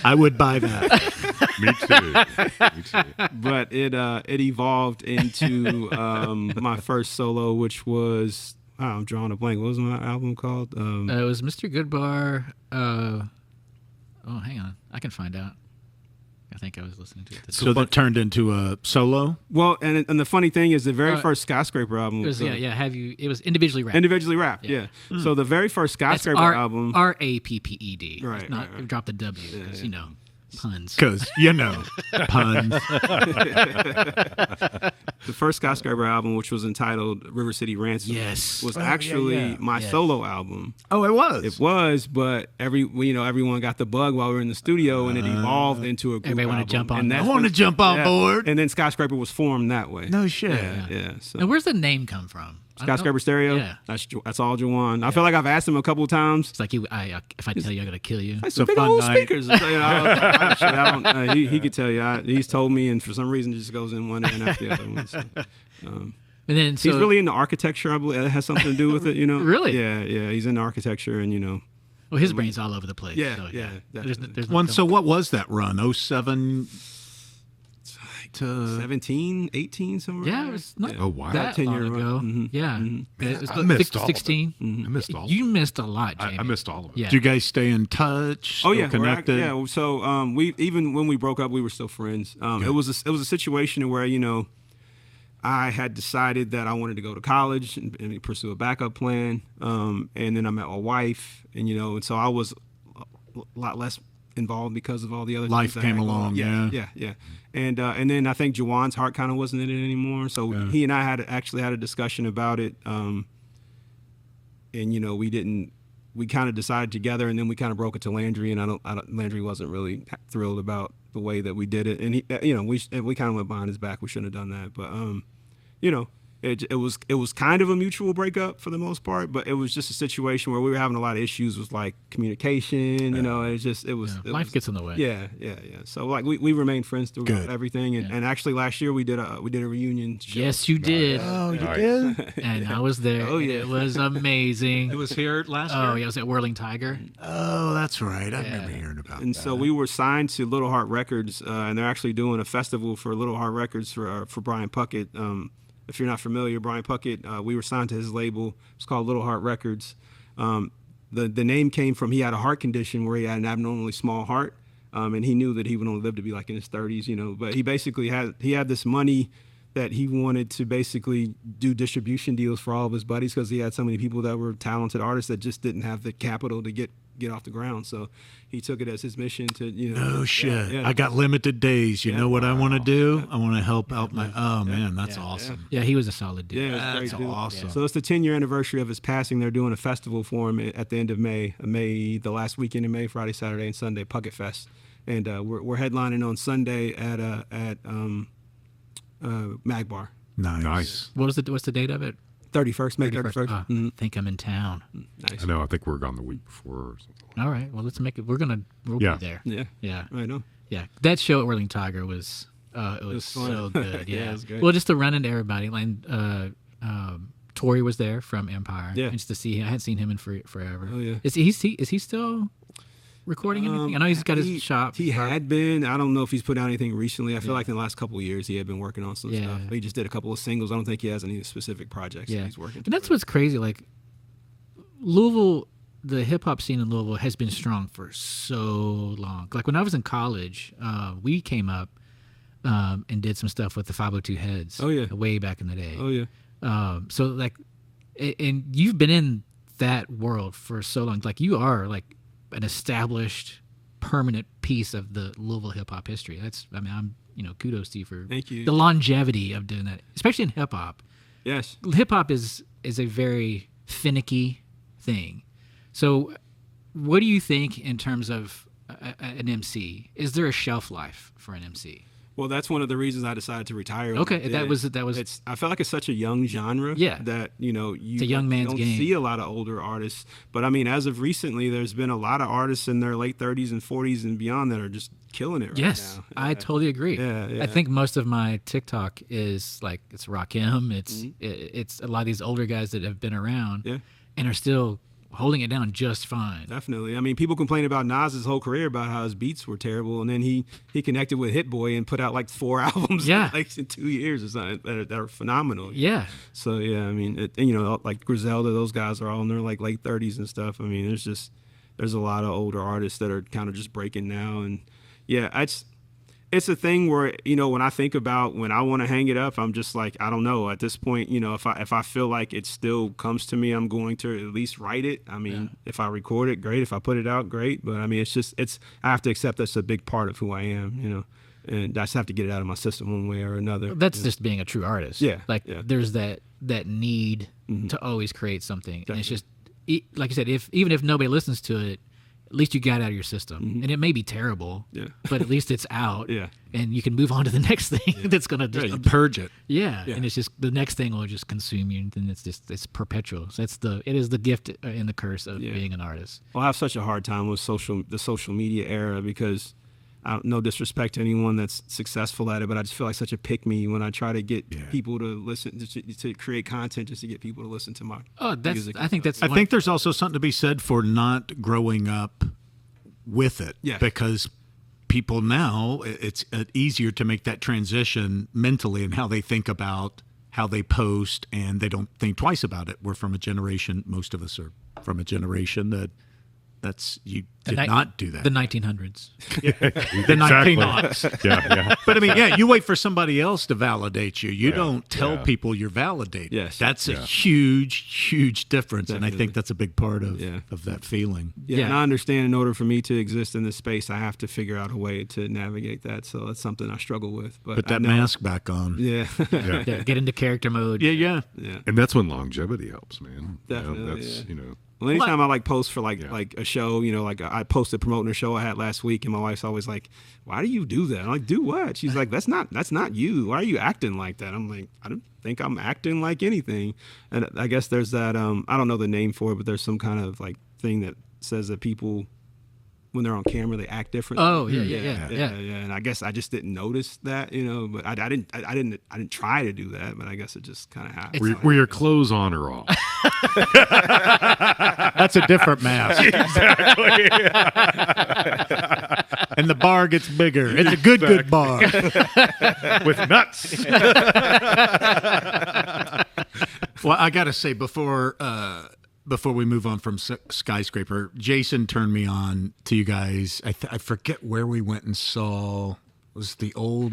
I would buy that. Me too. But it evolved into my first solo, which was I'm drawing a blank. What was my album called? it was Mr. Goodbar. Hang on, I can find out. I think I was listening to it. So that turned into a solo? Well, and the funny thing is, the very first Skyscraper album was it was individually wrapped. Individually wrapped, yeah. So the very first Skyscraper album, RAPPED, right? Not drop the W, because puns. Because puns. The first Skyscraper album, which was entitled River City Ransom, was actually my solo album. Oh, it was. It was, but everyone got the bug while we were in the studio, and it evolved into a group Everybody want to jump on. I want to jump on board. And then Skyscraper was formed that way. No shit. Yeah. So. And where's the name come from? Skyscraper Stereo? Yeah. That's all Jawan. I feel like I've asked him a couple of times. It's like if I tell you, I'm gonna kill you. It's a big old speakers. He could tell you. He's told me, and for some reason, it just goes in one ear and after the other one. So, and then he's really into architecture. I believe it has something to do with it. Really? Yeah. He's into architecture, and Well, his brain's all over the place. Yeah, so, There's one. So what was that run? 07 to 17, 18, somewhere. Yeah, it was not That that 10-year long run. ago. Mm-hmm. Yeah, Man, I missed all of it. 16. I missed all of it. You missed a lot, Jamie. I missed all of it. Yeah. Did you guys stay in touch? Oh Still yeah, connected. So we even when we broke up, we were still friends. It was a situation where I had decided that I wanted to go to college and pursue a backup plan, and then I met my wife, and so I was a lot less involved because of all the other Life things that came had going along. on. Yeah. And then I think Jawan's heart kind of wasn't in it anymore. So he and I had a discussion about it. And we kind of decided together, and then we kind of broke it to Landry, and Landry wasn't really thrilled about the way that we did it. And he, we kind of went behind his back. We shouldn't have done that. But, it was kind of a mutual breakup for the most part, but it was just a situation where we were having a lot of issues with like communication. Life gets in the way. Yeah. So like we remained friends throughout everything, and actually last year we did a reunion show. Yes, you did. Oh, you did? And I was there. Oh, yeah. It was amazing. It was here last year? Oh, yeah, it was at Whirling Tiger. Oh, that's right. I remember hearing about And that. so we were signed to Little Heart Records, and they're actually doing a festival for Little Heart Records for Brian Puckett. If you're not familiar, Brian Puckett, we were signed to his label. It's called Little Heart Records. The name came from he had a heart condition where he had an abnormally small heart, and he knew that he would only live to be like in his 30s, But he basically had this money that he wanted to basically do distribution deals for all of his buddies because he had so many people that were talented artists that just didn't have the capital to get off the ground. So he took it as his mission to, No shit. I got limited days. You know what I want to do? I want to help out my. Oh man, that's awesome. Yeah, he was a solid dude. Yeah, it was That's great, dude. awesome. So it's the 10-year anniversary of his passing. They're doing a festival for him at the end of May, the last weekend in May, Friday, Saturday, and Sunday, Puckett Fest. And we're headlining on Sunday at Magbar. Nice. What's the date of it? 31st, May 31st. 31st. I think I'm in town. Nice. I know. I think we're gone the week before or something. All right. Well, let's make it. We'll Yeah. be there. Yeah, Yeah. I know. Yeah. That show at Whirling Tiger was it was fun. so good. Yeah. Yeah, it was great. Well, just to run into everybody. Like Tori was there from Empire. Yeah. And just to see him. I hadn't seen him in forever. Oh, yeah. Is he still recording anything? I know he's got his shop. He had been. I don't know if he's put out anything recently. I feel like in the last couple of years he had been working on some Yeah. stuff. He just did a couple of singles. I don't think he has any specific projects that he's working. And that's what's crazy. Like Louisville, the hip hop scene in Louisville has been strong for so long. Like when I was in college, we came up and did some stuff with the 502 Heads. Oh, yeah. Way back in the day. Oh yeah. So like, and you've been in that world for so long. Like you are like an established, permanent piece of the Louisville hip hop history. I'm kudos to you for Thank you. the longevity of doing that, especially in hip hop. Yes. Hip hop is a very finicky thing. So, what do you think in terms of an MC? Is there a shelf life for an MC? Well, that's one of the reasons I decided to retire. Okay, that was. It's. I felt like it's such a young genre. Yeah. That you a young man's don't game. see a lot of older artists. But I mean, as of recently, there's been a lot of artists in their late 30s and 40s and beyond that are just killing it right Yes, now. I totally agree. Yeah. I think most of my TikTok is like it's Rakim. It's a lot of these older guys that have been around Yeah. and are still holding it down just fine. Definitely. I mean, people complain about Nas's whole career about how his beats were terrible, and then he connected with Hit Boy and put out like 4 albums like in 2 years or something that are phenomenal. Yeah. So yeah, I mean, like Griselda, those guys are all in their like late 30s and stuff. I mean, there's a lot of older artists that are kind of just breaking now, and yeah, it's a thing where, when I think about when I want to hang it up, I'm just like, I don't know. At this point, if I feel like it still comes to me, I'm going to at least write it. I mean, if I record it, great. If I put it out, great. But I mean, I have to accept that's a big part of who I am, and I just have to get it out of my system one way or another. That's just being a true artist. Yeah. Like there's that need to always create something. Definitely. And it's just, like I said, even if nobody listens to it, at least you got it out of your system. And it may be terrible, but at least it's out. Yeah. And you can move on to the next thing that's going to just You purge it. Yeah. And it's just the next thing will just consume you, and it's perpetual. So it is the gift and the curse of being an artist. Well, I have such a hard time with the social media era because no disrespect to anyone that's successful at it, but I just feel like such a pick-me when I try to get people to listen to create content just to get people to listen to my music. I think there's also something to be said for not growing up with it, because people now, it's easier to make that transition mentally and how they think about how they post, and they don't think twice about it. We're from a generation, most of us are from a generation you did not do that. The 1900s. The 1900s. Yeah. But I mean, you wait for somebody else to validate you. You don't tell people you're validated. Yes. That's a huge, huge difference. Definitely. And I think that's a big part of that feeling. Yeah, and I understand in order for me to exist in this space, I have to figure out a way to navigate that. So that's something I struggle with. But Put that mask back on. Yeah. Yeah, get into character mode. Yeah. And that's when longevity helps, man. Definitely, That's Well, anytime I post for like a show, like I posted promoting a show I had last week, and my wife's always like, "Why do you do that?" I'm like, "Do what?" She's like, "That's not you. Why are you acting like that?" I'm like, "I don't think I'm acting like anything." And I guess there's that I don't know the name for it, but there's some kind of like thing that says that people, when they're on camera, they act different. Oh yeah. And I guess I just didn't notice that, but I didn't try to do that, but I guess it just kind of happened. were your clothes on or off? That's a different mask. Exactly. And the bar gets bigger. It's a good bar. With nuts. Well, I got to say, before we move on from Skyscraper, Jason turned me on to you guys. I forget where we went and saw. Was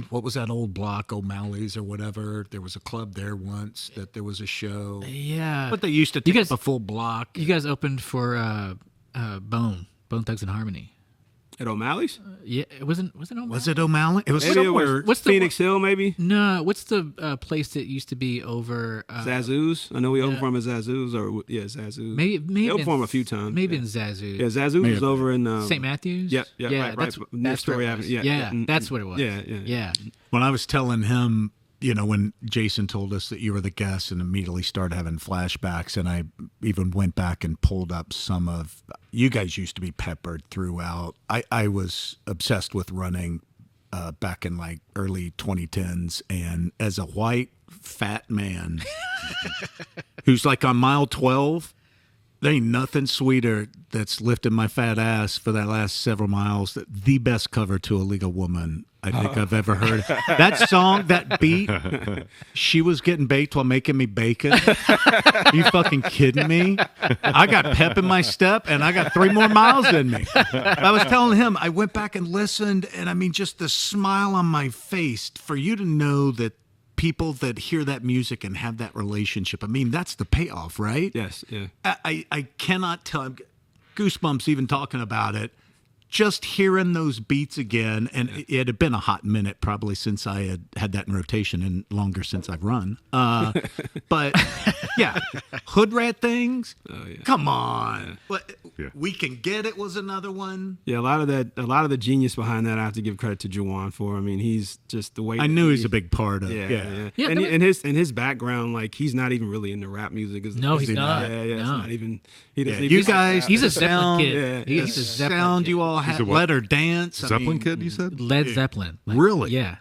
what was that old block, O'Malley's or whatever? There was a club there once that there was a show. Yeah. But they used to take a full block. You guys opened for Bone Thugs and Harmony. At O'Malley's? Yeah, it wasn't O'Malley? Was it O'Malley? It was Maybe somewhere. What's the Phoenix Hill, maybe? No, what's the place that used to be over Zazu's? I know we opened for him at Zazu's, Zazu's. Maybe we opened for him a few times. Maybe in Zazu. Yeah, Zazu's was over in St. Matthews. Yeah, right. That's Near Story Avenue. Yeah, that's what it was. Yeah. Yeah. When I was telling him, when Jason told us that you were the guest and immediately started having flashbacks, and I even went back and pulled up some of, you guys used to be peppered throughout. I was obsessed with running back in like early 2010s, and as a white fat man who's like on mile 12, there ain't nothing sweeter that's lifted my fat ass for that last several miles. The best cover to Illegal Woman I think I've ever heard. That song, that beat, she was getting baked while making me bacon. You fucking kidding me? I got pep in my step, and I got 3 more miles in me. I was telling him, I went back and listened, and I mean, just the smile on my face for you to know that people that hear that music and have that relationship, I mean, that's the payoff, right? Yes, yeah. I cannot tell. I'm goosebumps even talking about it. Just hearing those beats again, and it had been a hot minute probably since I had that in rotation, and longer since I've run. But yeah, Hood Rat Things. Oh, yeah. Come on, We Can Get It was another one. Yeah, a lot of the genius behind that I have to give credit to Juwan for. I mean, he's just the way I knew he's a big part of. Yeah. And his background, like he's not even really into rap music. No, he's not. Yeah, no. it's not even. He doesn't. You guys, he's a sound. Zeppelin kid. Yeah, He's a Zeppelin sound kid. you all had. Let her dance. Zeppelin kid, you said? Led Zeppelin. Really? Yeah.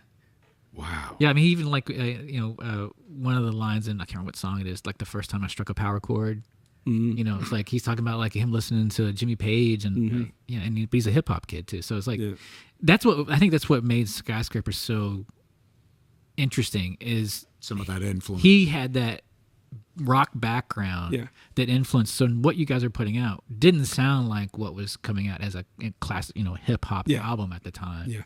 Wow. Yeah, I mean, even like one of the lines in, I can't remember what song it is, like the first time I struck a power chord. Mm-hmm. It's like he's talking about like him listening to Jimmy Page, and and he's a hip hop kid too. So it's like that's what made Skyscraper so interesting is some of that influence. He had that rock background that influenced. So what you guys are putting out didn't sound like what was coming out as a classic, hip hop album at the time. Yeah,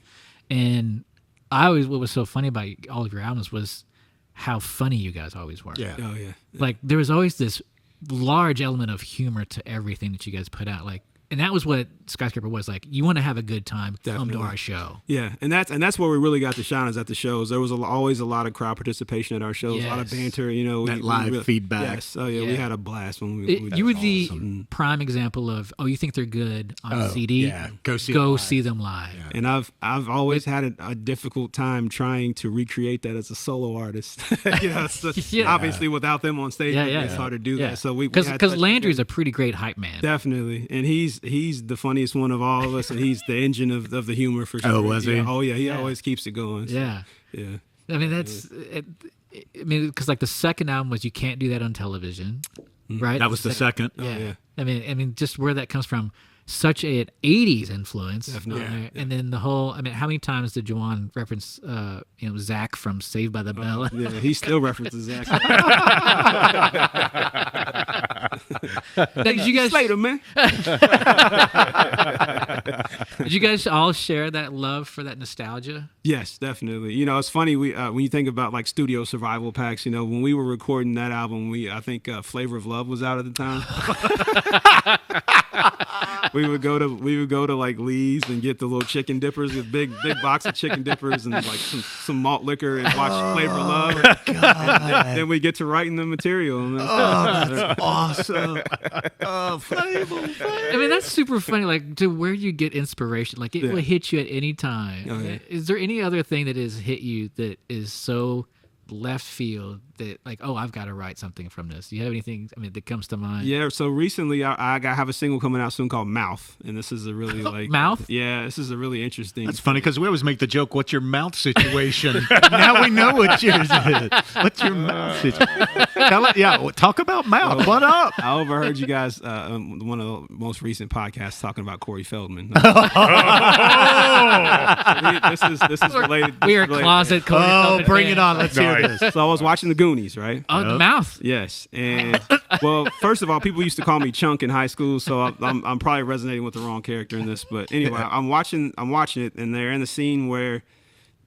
and what was so funny about all of your albums was how funny you guys always were. Yeah. Oh yeah. Like there was always this large element of humor to everything that you guys put out. Like, and that was what Skyscraper was like. You want to have a good time, come to our show. Yeah, and that's where we really got to shine, is at the shows. There was always a lot of crowd participation at our shows, a lot of banter. That live feedback. Yes, we had a blast when we. You were the prime example of you think they're good on CD? Yeah, go see them live. Yeah. And I've always had a difficult time trying to recreate that as a solo artist. Obviously without them on stage, it's hard to do that. So because Landry's a pretty great hype man. Definitely, and he's the funniest one of all of us, and he's the engine of the humor for sure. Oh, was he? Oh yeah, he always keeps it going. So, yeah. I mean because like the second album was You Can't Do That on Television, right? That was the second. Yeah. I mean just where that comes from. Such an 80s influence. Definitely. And then the whole, how many times did Juwan reference, Zach from Saved by the Bell? Yeah, he still references Zach. Did you guys Slater, man? Did you guys all share that love for that nostalgia? Yes, definitely. It's funny when you think about like studio survival packs. When we were recording that album, I think Flavor of Love was out at the time. We would go to like Lee's and get the little chicken dippers, with big box of chicken dippers and like some malt liquor, and watch Flavor of Love. Then we get to writing the material. And that's awesome. Flavor. That's super funny. Like to where you get inspiration, like it will hit you at any time. Oh, yeah. Is there any other thing that has hit you that is so left field that like, I've got to write something from this? Do you have anything that comes to mind? Yeah, so recently I have a single coming out soon called Mouth, and this is a really like Mouth? Yeah, this is a really interesting. That's funny because we always make the joke, what's your mouth situation? Now we know what yours is. What's your mouth situation? Talk about mouth. What up? I overheard you guys on one of the most recent podcasts talking about Corey Feldman. This is related. We are closet Corey Feldman bring fans. it on. Let's hear this. So I was watching The Goonies, right? Oh, the Mouth. Yes, and well, first of all, people used to call me Chunk in high school, so I'm probably resonating with the wrong character in this. But anyway, I'm watching it, and they're in the scene where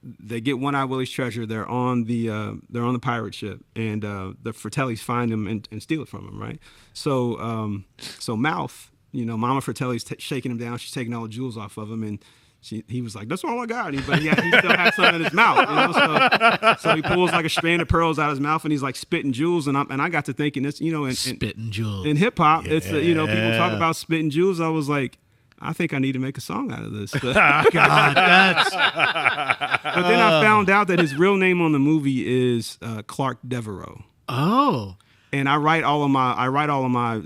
they get One-Eye Willie's treasure. They're on the pirate ship, and the Fratellis find him and steal it from him, right? So Mouth, Mama Fratelli's shaking him down. She's taking all the jewels off of him, and he was like, "That's all I got." But he still had some in his mouth, So he pulls like a strand of pearls out of his mouth, and he's like spitting jewels. And I got to thinking this, spitting jewels in hip hop. It's people talk about spitting jewels. I was like, I think I need to make a song out of this. But God, that's then I found out that his real name on the movie is Clark Devereaux. Oh. And I write all of my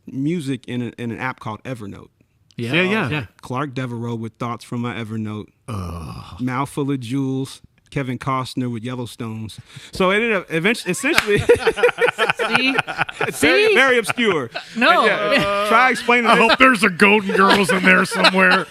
music in an app called Evernote. Yeah. Clark Devereaux with thoughts from my Evernote. Mouthful of Jewels. Kevin Costner with Yellowstones. So it ended up essentially it's very obscure. No. Try explaining I this. hope there's a Golden Girls in there somewhere.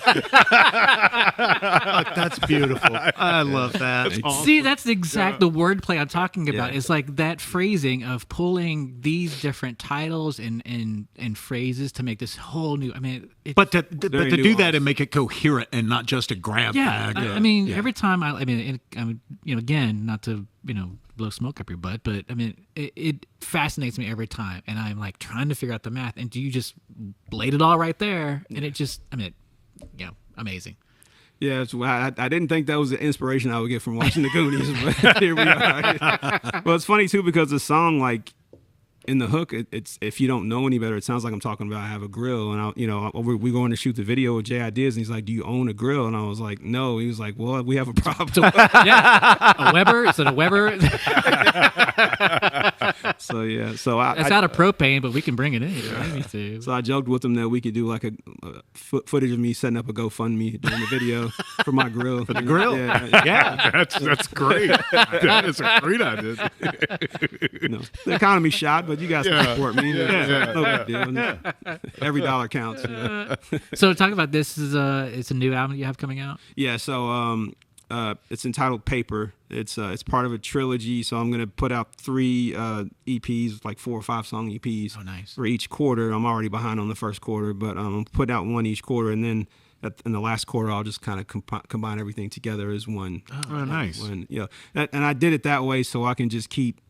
that's beautiful. I love that. See, that's the exact the wordplay I'm talking about. It's like that phrasing of pulling these different titles and phrases to make this whole new. I mean, But to do that and make it coherent and not just a grab bag. I mean, every time again, not to blow smoke up your butt, but I mean, it fascinates me every time, and I'm like trying to figure out the math, and you just laid it all right there, and it just, amazing. Yeah, I didn't think that was the inspiration I would get from watching the Goonies, but here we are. Well, it's funny too because the song, like in the hook, it's if you don't know any better, it sounds like I'm talking about I have a grill, and we're going to shoot the video with Jay Ideas, and he's like, "Do you own a grill?" And I was like, "No." He was like, "Well, we have a problem." A Weber? Is it a Weber? So That's out of propane, but we can bring it in. So I joked with him that we could do like a footage of me setting up a GoFundMe doing the video for my grill. For the grill? Yeah, that's great. That is a great idea. The economy shot, but you guys can support me. No big deal. Every dollar counts. So talk about this. It's a new album you have coming out? Yeah, so it's entitled Paper. It's part of a trilogy, so I'm gonna put out 3 EPs, like 4 or 5 song EPs. Oh, nice. For each quarter. I'm already behind on the first quarter, but I'm putting out one each quarter, and then in the last quarter I'll just kind of combine everything together as one. Oh, nice. And I did it that way so I can just keep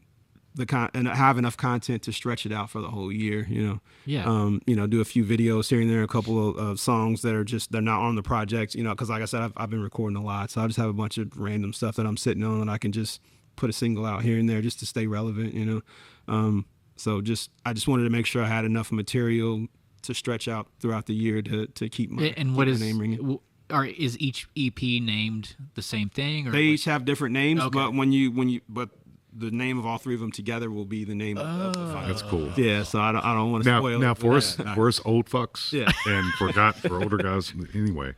and have enough content to stretch it out for the whole year, do a few videos here and there, a couple of songs that are they're not on the project, because like I said, I've been recording a lot, so I just have a bunch of random stuff that I'm sitting on and I can just put a single out here and there just to stay relevant, so I just wanted to make sure I had enough material to stretch out throughout the year to keep my name ringing. Or is each EP named the same thing? Or they each have different names, okay. but the name of all 3 of them together will be the name of the final. That's cool. Yeah, so I don't want to spoil it. Now for us old fucks, and for older guys anyway,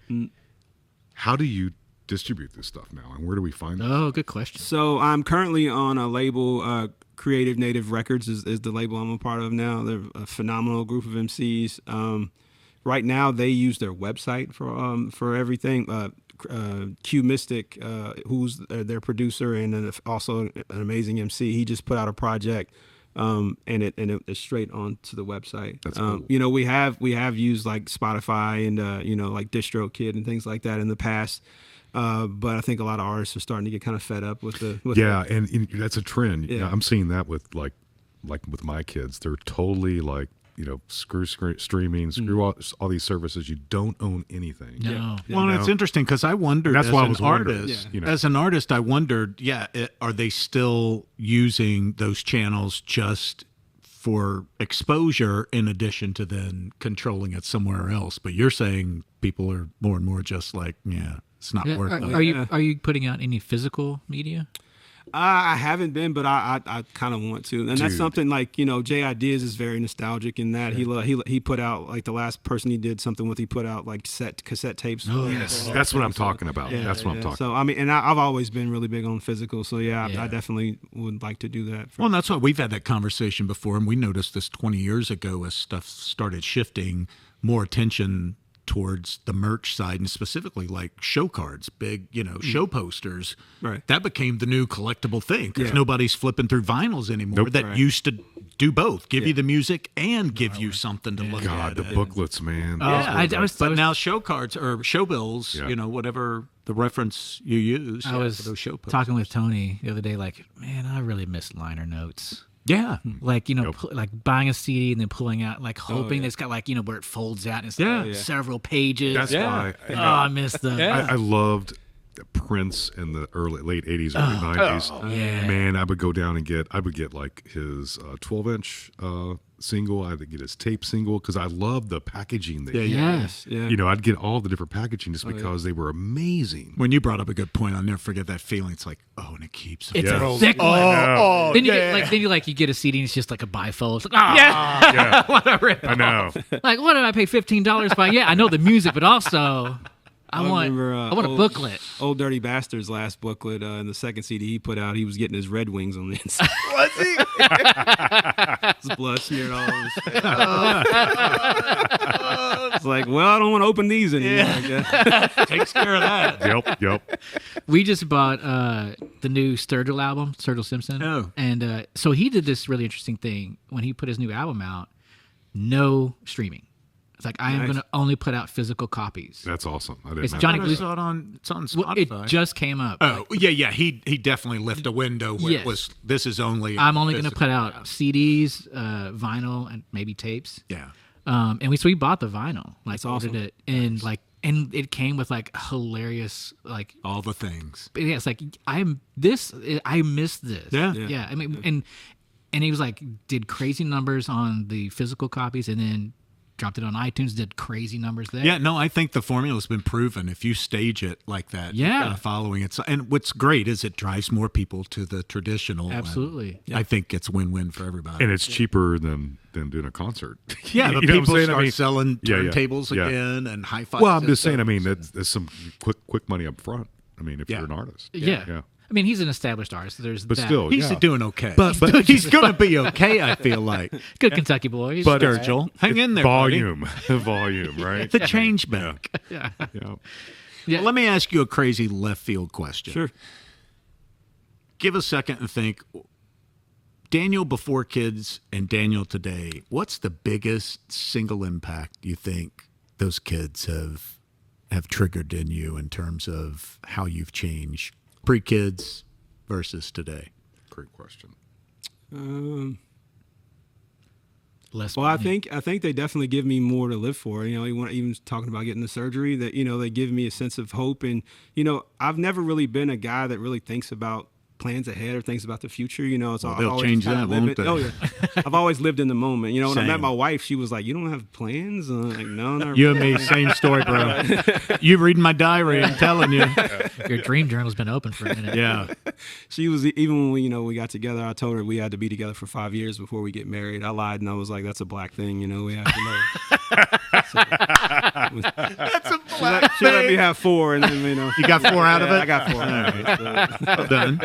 how do you distribute this stuff now, and where do we find it? Oh, good question. So I'm currently on a label, Creative Native Records is the label I'm a part of now. They're a phenomenal group of MCs. Right now, they use their website for everything. Q Mystic, who's their producer and also an amazing MC, he just put out a project, and it's straight onto the website. That's cool. We have used like Spotify and like DistroKid and things like that in the past. But I think a lot of artists are starting to get kind of fed up with and that's a trend. Yeah. I'm seeing that with like with my kids. They're totally like, screw streaming, screw all these services. You don't own anything. No. Well, it's interesting because I wondered, that's why I was artist, as an artist, I wondered, are they still using those channels just for exposure in addition to then controlling it somewhere else? But you're saying people are more and more just like, it's not worth it. Are you putting out any physical media? I haven't been, but I kind of want to, and that's something like Jay Ideas is very nostalgic in that he put out, like the last person he did something with, he put out like cassette tapes. Oh yes, that's what I'm talking about. That's what I'm talking. So I mean, and I've always been really big on physical. So I definitely would like to do that. Well, and that's why we've had that conversation before, and we noticed this 20 years ago as stuff started shifting more attention towards the merch side, and specifically like show cards, big, show posters. Right. That became the new collectible thing because nobody's flipping through vinyls anymore. That used to do both, give you the music and give you something to look at. God, the booklets, man. But now show cards or show bills, whatever the reference you use. I was for those show posters. talking with Tony the other day, like, man, I really miss liner notes. Yeah. Like, like buying a CD and then pulling out, like hoping it's got like, where it folds out and it's like several pages. That's why. I missed them. I loved Prince in the late 80s, early 90s. Yeah. Man, I would go down and get like his 12-inch single. I had to get his tape single because I love the packaging. Yes. Yeah. You know, I'd get all the different packaging just because they were amazing. When you brought up a good point, I'll never forget that feeling. It's like, oh, and it keeps. It's Yeah. a thick one. Oh, Then you yeah. get you get a CD and it's just like a bifold. It's like, Yeah, what a rip. I know. Like, what did I pay $15 by? Yeah, I know the music, but also I want a booklet. Old Dirty Bastard's last booklet in the second CD he put out, he was getting his Red Wings on the inside. Was he? His blood smeared all over his face. It's like, well, I don't want to open these anymore. I guess. Takes care of that. Yep. We just bought the new Sturgill album, Sturgill Simpson. Oh. And so he did this really interesting thing when he put his new album out, no streaming. It's like, I am Nice. going to only put out physical copies. That's awesome. I didn't It's know Johnny that. I saw it on. It's on Well, Spotify. it just came up. Oh, yeah. He definitely lifted a window where Yes. it was. This is only. I'm only going to physical. put out CDs, vinyl, and maybe tapes. Yeah. And we bought the vinyl, like awesome. ordered it, and and it came with like hilarious, like, All the things. yeah, it's like I missed this. Yeah. I mean, and he was like, did crazy numbers on the physical copies, and then dropped it on iTunes, did crazy numbers there. Yeah, no, I think the formula's been proven. If you stage it like that, you've Yeah. got a following. And what's great is it drives more people to the traditional. and Absolutely. I think it's win-win for everybody. And it's cheaper than doing a concert. yeah, You the know what I'm people saying? start I mean, selling yeah, turntables yeah. again and hi-fi. Well, I'm just saying. I mean, systems. that's some quick money up front. I mean, if Yeah. you're an artist. Yeah. I mean, he's an established artist. There's But that. still, He's yeah. doing okay. But he's going to be okay, I feel like. Good Kentucky boy. He's But Sturgill, hang in there, buddy. volume, right? The change bank. yeah. Yeah. Yeah. Well, let me ask you a crazy left field question. Sure. Give a second and think. Daniel before kids and Daniel today, what's the biggest single impact you think those kids have triggered in you in terms of how you've changed pre-kids versus today? Great question. Less Well, I money. think they definitely give me more to live for. You know, even talking about getting the surgery, that they give me a sense of hope. And I've never really been a guy that really thinks about plans ahead or thinks about the future. It's all they'll change that, won't they? Oh yeah, I've always lived in the moment. When I Same. met my wife, she was like, "You don't have plans?" And I'm like, no, not You and really. me, same story, bro. You reading my diary, I'm telling you. Your dream journal's been open for a minute. Yeah. She was, even when we got together, I told her we had to be together for 5 years before we get married. I lied and I was like, "That's a black thing, we have to know." That's a She let me have 4, and then You got 4 out of it? I got 4 out of it. Well done.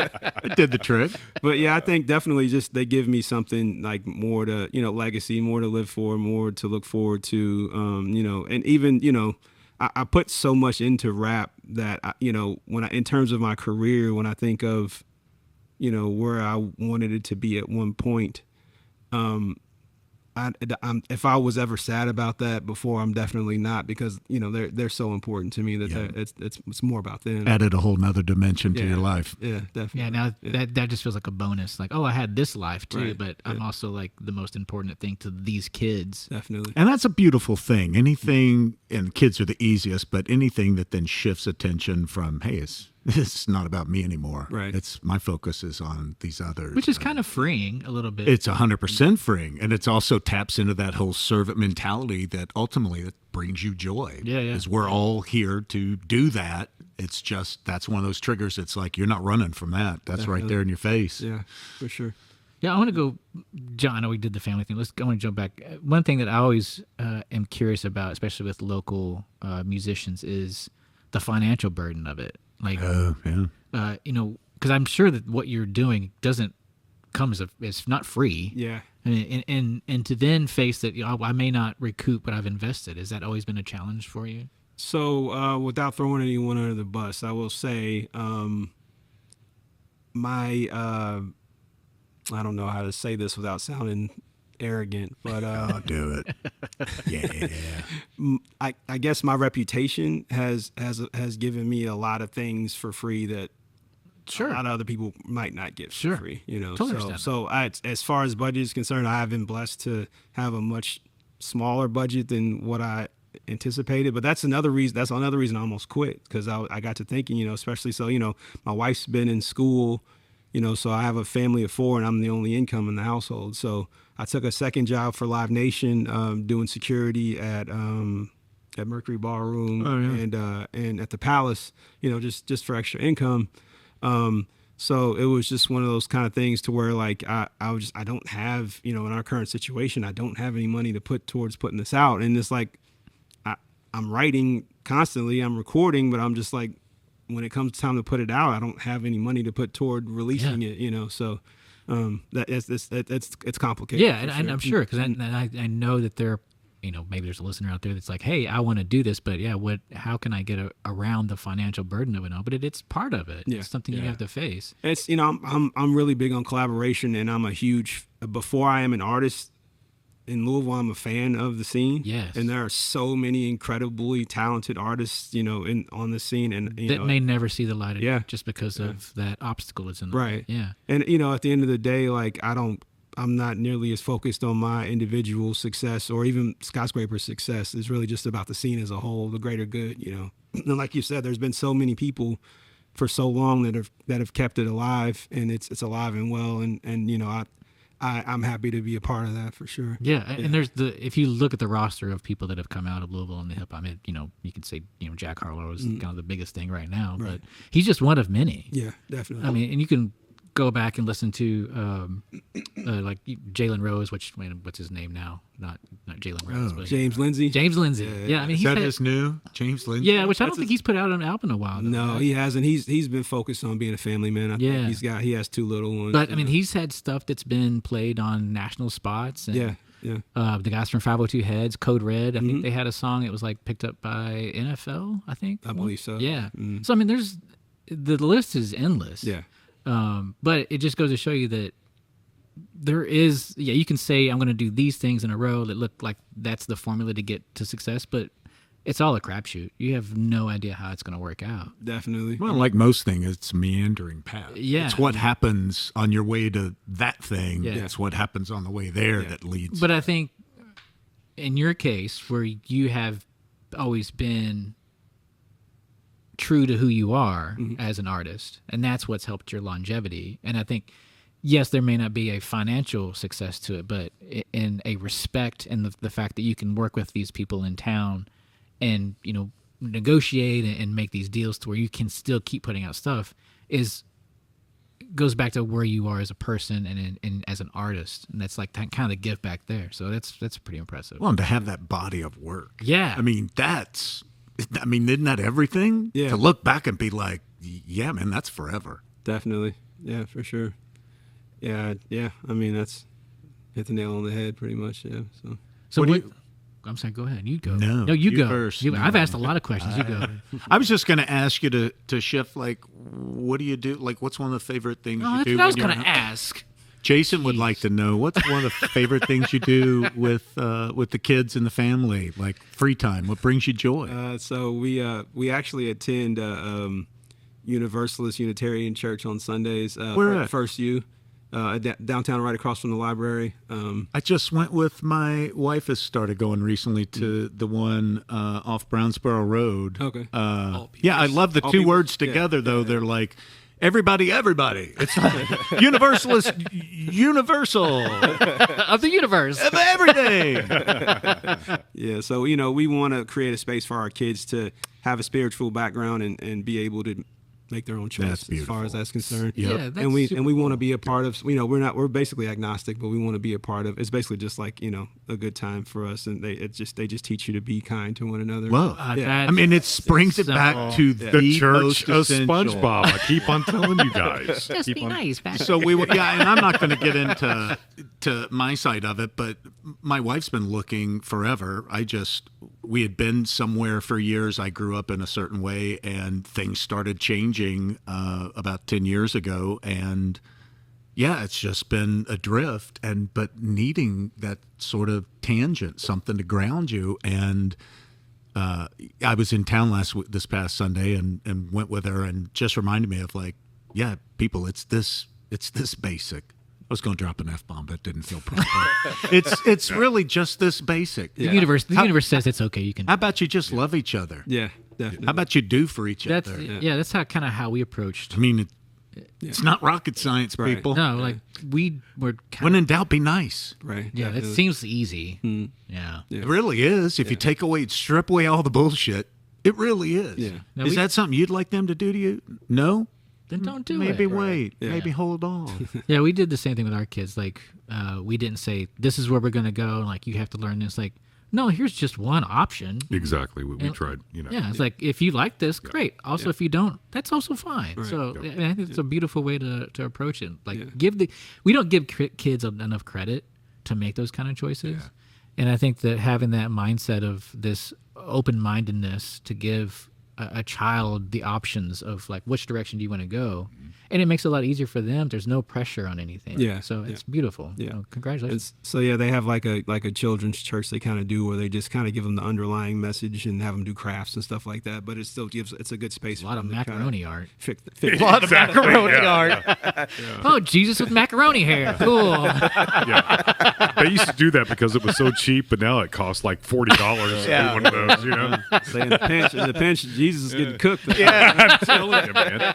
It did the trick. But yeah, I think definitely just they give me something like more to, legacy, more to live for, more to look forward to, and even, I put so much into rap that, in terms of my career, when I think of, where I wanted it to be at one point, if I was ever sad about that before, I'm definitely not, because they're so important to me that it's more about them. Added a whole nother dimension to Yeah. your life. Yeah, definitely. Yeah, now that just feels like a bonus. Like, oh, I had this life too, Right. but I'm also like the most important thing to these kids. Definitely. And that's a beautiful thing. Anything, and kids are the easiest, but anything that then shifts attention from, hey, it's not about me anymore. Right. It's my focus is on these others. Which is kind of freeing a little bit. It's 100% freeing, and it's also taps into that whole servant mentality that ultimately it brings you joy. Yeah. Because we're all here to do that. It's just that's one of those triggers. It's like you're not running from that. That's right there in your face. Yeah, for sure. Yeah, I want to go, John, I know we did the family thing. I want to jump back. One thing that I always am curious about, especially with local musicians, is the financial burden of it. Like, Oh, yeah. because I'm sure that what you're doing doesn't come as not free. Yeah. And to then face that, I may not recoup what I've invested. Has that always been a challenge for you? So, without throwing anyone under the bus, I will say, I don't know how to say this without sounding arrogant, but Do it. Yeah. I guess my reputation has given me a lot of things for free that Sure. a lot of other people might not get Sure. for free. Totally understand So as far as budget is concerned, I have been blessed to have a much smaller budget than what I anticipated. But that's another reason. That's another reason I almost quit, because I got to thinking, especially so, my wife's been in school, So I have a family of 4 and I'm the only income in the household. So I took a second job for Live Nation, doing security at Mercury Ballroom and at the Palace, just for extra income. So it was just one of those kind of things to where like I don't have, in our current situation, I don't have any money to put towards putting this out. And it's like I'm writing constantly, I'm recording, but I'm just like, when it comes time to put it out, I don't have any money to put toward releasing it, so it's complicated. Yeah, and I'm sure, because I know that there, maybe there's a listener out there that's like, hey, I want to do this, but how can I get around the financial burden of it all? But it's part of it. Yeah. It's something you have to face. It's I'm really big on collaboration, and I'm a huge, before I am an artist in Louisville, I'm a fan of the scene. Yes. And there are so many incredibly talented artists, on the scene, and that may never see the light of day just because of that obstacle that's in the way. Yeah. And at the end of the day, like I'm not nearly as focused on my individual success or even Skyscraper's success. It's really just about the scene as a whole, the greater good, And like you said, there's been so many people for so long that have kept it alive, and it's alive and well, and I'm happy to be a part of that for sure. Yeah, and there's if you look at the roster of people that have come out of Louisville in the hip hop, you could say Jack Harlow is kind of the biggest thing right now, but he's just one of many. Yeah, definitely. I mean, and you can go back and listen to like Jalen Rose, what's his name now? Not Jalen Rose, but James Lindsay. James Lindsay. Yeah, I mean, is that his new James Lindsay? Yeah, which I don't think he's put out an album in a while. Though, no, he hasn't. He's been focused on being a family man. I think he has 2 little ones. But I mean, he's had stuff that's been played on national spots. And, the guys from 502 Heads, Code Red. I think they had a song. It was like picked up by NFL. I think. I believe so. Yeah. So I mean, the list is endless. Yeah. But it just goes to show you that there is, you can say I'm going to do these things in a row that look like that's the formula to get to success, but it's all a crapshoot. You have no idea how it's going to work out. Definitely. Well, like most things, it's meandering path. Yeah. It's what happens on your way to that thing. Yeah. It's what happens on the way there that leads. But I think in your case, where you have always been true to who you are as an artist, and that's what's helped your longevity. And I think, yes, there may not be a financial success to it, but in a respect and the fact that you can work with these people in town and negotiate and make these deals to where you can still keep putting out stuff goes back to where you are as a person and as an artist, and that's like kind of the give back there. So that's pretty impressive. Well, and to have that body of work. Yeah. I mean, isn't that everything? Yeah. To look back and be like, yeah, man, that's forever. Definitely. Yeah, for sure. Yeah. I mean, that's hit the nail on the head pretty much. Yeah. So I'm sorry, go ahead. You go. No, you go first. I've asked a lot of questions. You go. I was just going to ask you to shift, like, what do you do? Like, what's one of the favorite things you do? I was going to ask. Jason would like to know, what's one of the favorite things you do with the kids and the family, like free time? What brings you joy? So we actually attend Universalist Unitarian Church on Sundays. Where at? First U. Downtown, right across from the library. I just went with my wife. Has started going recently to the one off Brownsboro Road. Okay. I love the two words together though. They're like everybody. It's Universalist, universal of the universe, of everything. Yeah. So we want to create a space for our kids to have a spiritual background and be able to make their own choice as far as that's concerned. Yep. Yeah, and we want to be a part of. We're basically agnostic, but we want to be a part of. It's basically just like a good time for us, and they just teach you to be kind to one another. Well, I mean, it brings it back to the church of essential. SpongeBob. I keep on telling you guys. Just be nice. So and I'm not going to get into my side of it, but my wife's been looking forever. We had been somewhere for years. I grew up in a certain way, and things started changing about 10 years ago. And it's just been adrift, but needing that sort of tangent, something to ground you. And I was in town this past Sunday and went with her, and just reminded me of people, it's this basic. I was going to drop an F-bomb, but it didn't feel proper. It's really just this basic. The universe says it's okay. You can. How about you just love each other? Yeah, definitely. How about you do for each other? That's how we approached. I mean, It's not rocket science, Right. people. No, like we were. When in doubt, be nice. Right. Yeah, it Definitely. seems easy. Yeah. It really is. If you strip away all the bullshit, it really is. Yeah. Now Is that something you'd like them to do to you? No? Then don't do Maybe it. wait. Yeah. Maybe hold on. Yeah, we did the same thing with our kids. Like, we didn't say this is where we're gonna go. And like, you have to learn this. Like, no, here's just one option. Exactly. We And- tried, you know. Yeah, it's like if you like this, great. Also, if you don't, that's also fine. So I mean, I think it's a beautiful way to approach it. Like we don't give kids enough credit to make those kind of choices, and I think that having that mindset of this open-mindedness to give a child the options of like which direction do you want to go, and it makes it a lot easier for them. There's no pressure on anything. Yeah, so it's beautiful. Yeah. So congratulations. So yeah, they have like a children's church they kind of do where they just kind of give them the underlying message and have them do crafts and stuff like that. But it still it's a good space. A lot of macaroni art. A lot of macaroni art. Oh, Jesus with macaroni hair. Cool. Yeah. They used to do that because it was so cheap, but now it costs like $40 to do one of those, you know? So in the pinch, Jesus is getting cooked. I'm telling you, man.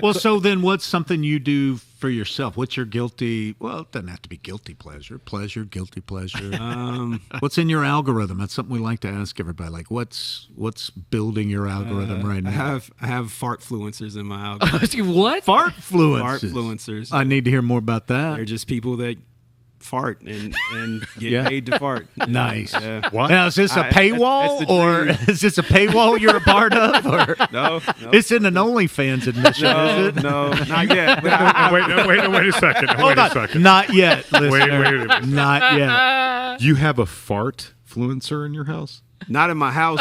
Well, so then what's something you do for yourself? What's your guilty, well, it doesn't have to be guilty pleasure. Pleasure, guilty pleasure. What's in your algorithm? That's something we like to ask everybody. Like, what's building your algorithm right now? I have fart fluencers in my algorithm. What? Fart fluencers. Fart fluencers. I need to hear more about They're that. just people that fart and get Yeah. paid to fart. Nice. Yeah. What? Now, is this a That's paywall, the or dream. is this a paywall you're a part of? Or No, it's in an OnlyFans admission, is it? no, not yet. But Wait a second. Hold Wait a on. second. Not yet, listener. Wait a minute. Not yet. You have a fart fluencer in your house? not in my house.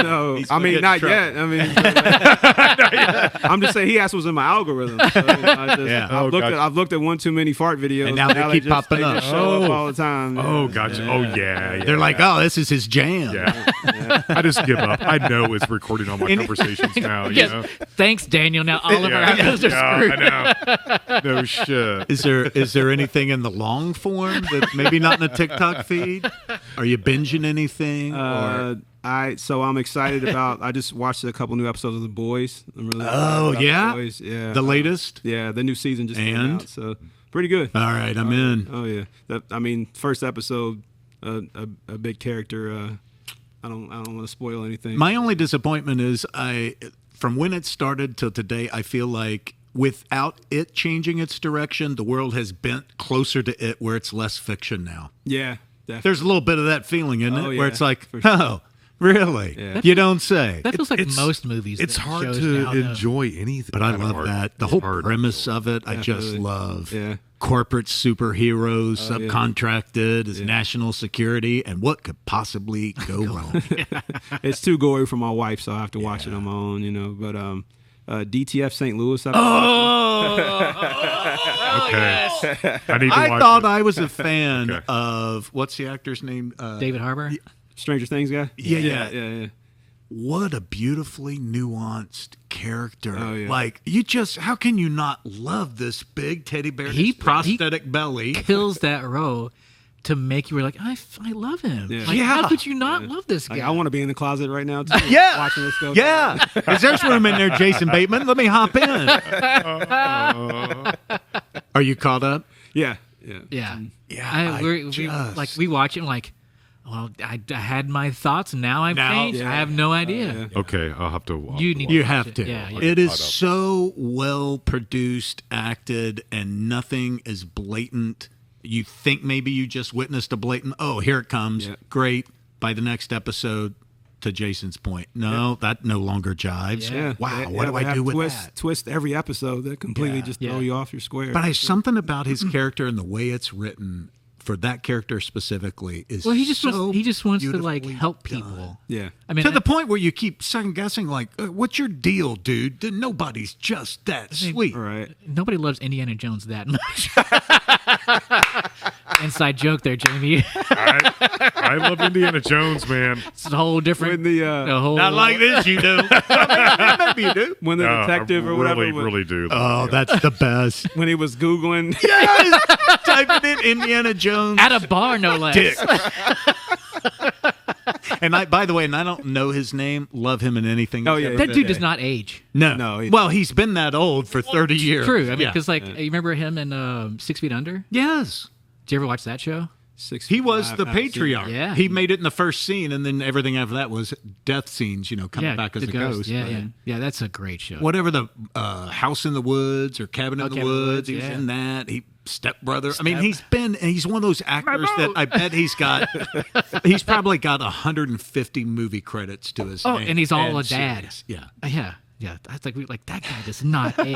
No, I gonna mean get in not trouble. yet. I mean, I'm just saying he asked what's in my algorithm. So Yeah. Oh, gotcha. I've looked at one too many fart videos, And now they keep popping they up. just show Oh. up all the time. Oh, gotcha. Oh, yeah. They're like, oh, this is his jam. Yeah. I just give up. I know it's recording all my conversations now. You Yes. know? Thanks, Daniel. Now all of our Yeah, videos are screwed. I know. No shit. Is there anything in the long form that's maybe not in the TikTok feed? Are you binging anything? or? So I'm excited about. I just watched a couple new episodes of The Boys. I'm really Oh, excited about yeah? The Boys. Yeah, The latest? Yeah, the new season just came And? out, so pretty good. All right, I'm in. Oh yeah, first episode, a big character. I don't want to spoil anything. My only disappointment is from when it started till today, I feel like without it changing its direction, the world has bent closer to it where it's less fiction now. Yeah, definitely. There's a little bit of that feeling, isn't it? Oh, Where yeah, it's like, for sure. oh, really? Yeah. You don't say. That feels like It's- most movies. It's that hard shows to now, though. enjoy anything. But I kind of love art. that. The It's whole hard. premise of it, I just Definitely. love. Yeah. Corporate superheroes, Oh, yeah. subcontracted as national security, and what could possibly go wrong? It's too gory for my wife, so I have to watch it on my own. But DTF St. Louis. Okay. I need to I watch thought it. I was a fan Okay. of, what's the actor's name? David Harbour. Stranger Things guy. Yeah. What a beautifully nuanced character. Oh, yeah. Like, how can you not love this big teddy bear, He this prosthetic belly? Kills that role to make you like, I love him. Yeah. Like, Yeah. how could you not love this guy? Like, I want to be in the closet right now too. Yeah. Watching this go. Yeah. Is there's room in there, Jason Bateman? Let me hop in. Are you caught up? Yeah. Yeah. Yeah, We watch it and like, well, I had my thoughts and now I've changed. yeah. I have no idea. Okay, I'll have to. You need You to have watch to. it. Yeah, yeah. It is Caught up. so well produced, acted, and nothing is blatant. You think maybe you just witnessed a blatant, oh, here it comes. Yeah. Great. By the next episode, to Jason's point, no, that no longer jives. Yeah. Wow, They- what do they I have do with twist, that? Twist every episode that completely just throw you off your square. But something about his character and the way it's written for that character specifically is Well, he just wants to like beautifully help done. people. yeah. I mean, To the point where you keep second guessing, like, what's your deal, dude? Nobody's just that sweet. All right. nobody loves Indiana Jones that much. Inside joke there, Jamie. I love Indiana Jones, man. It's a whole different. When the whole, Not like this, you do. Maybe you do. when the No, detective I or whatever really, was- really do. Oh, that's the best. when he was googling. Yes! Typing in Indiana Jones. at a bar, no less. Dick. And by the way, and I don't know his name. Love him in anything. Oh, he's yeah. ever That been dude in. does not age. No. Well, he's been that old for 30 years. True. I mean, Yeah. because you remember him in 6 Feet Under? Yes. Did you ever watch that show? He was the patriarch. Yeah. He made it in the first scene, and then everything after that was death scenes, coming back as the a ghost. Yeah, but yeah. Yeah, that's a great show. Whatever the House in the Woods or Cabin in the Cabin in the Woods, Woods, he was yeah. in that. Stepbrother. I mean, he's one of those actors that I bet he's probably got 150 movie credits to his name. And he's all a dad. series. Yeah. Yeah. That's like that guy does not age.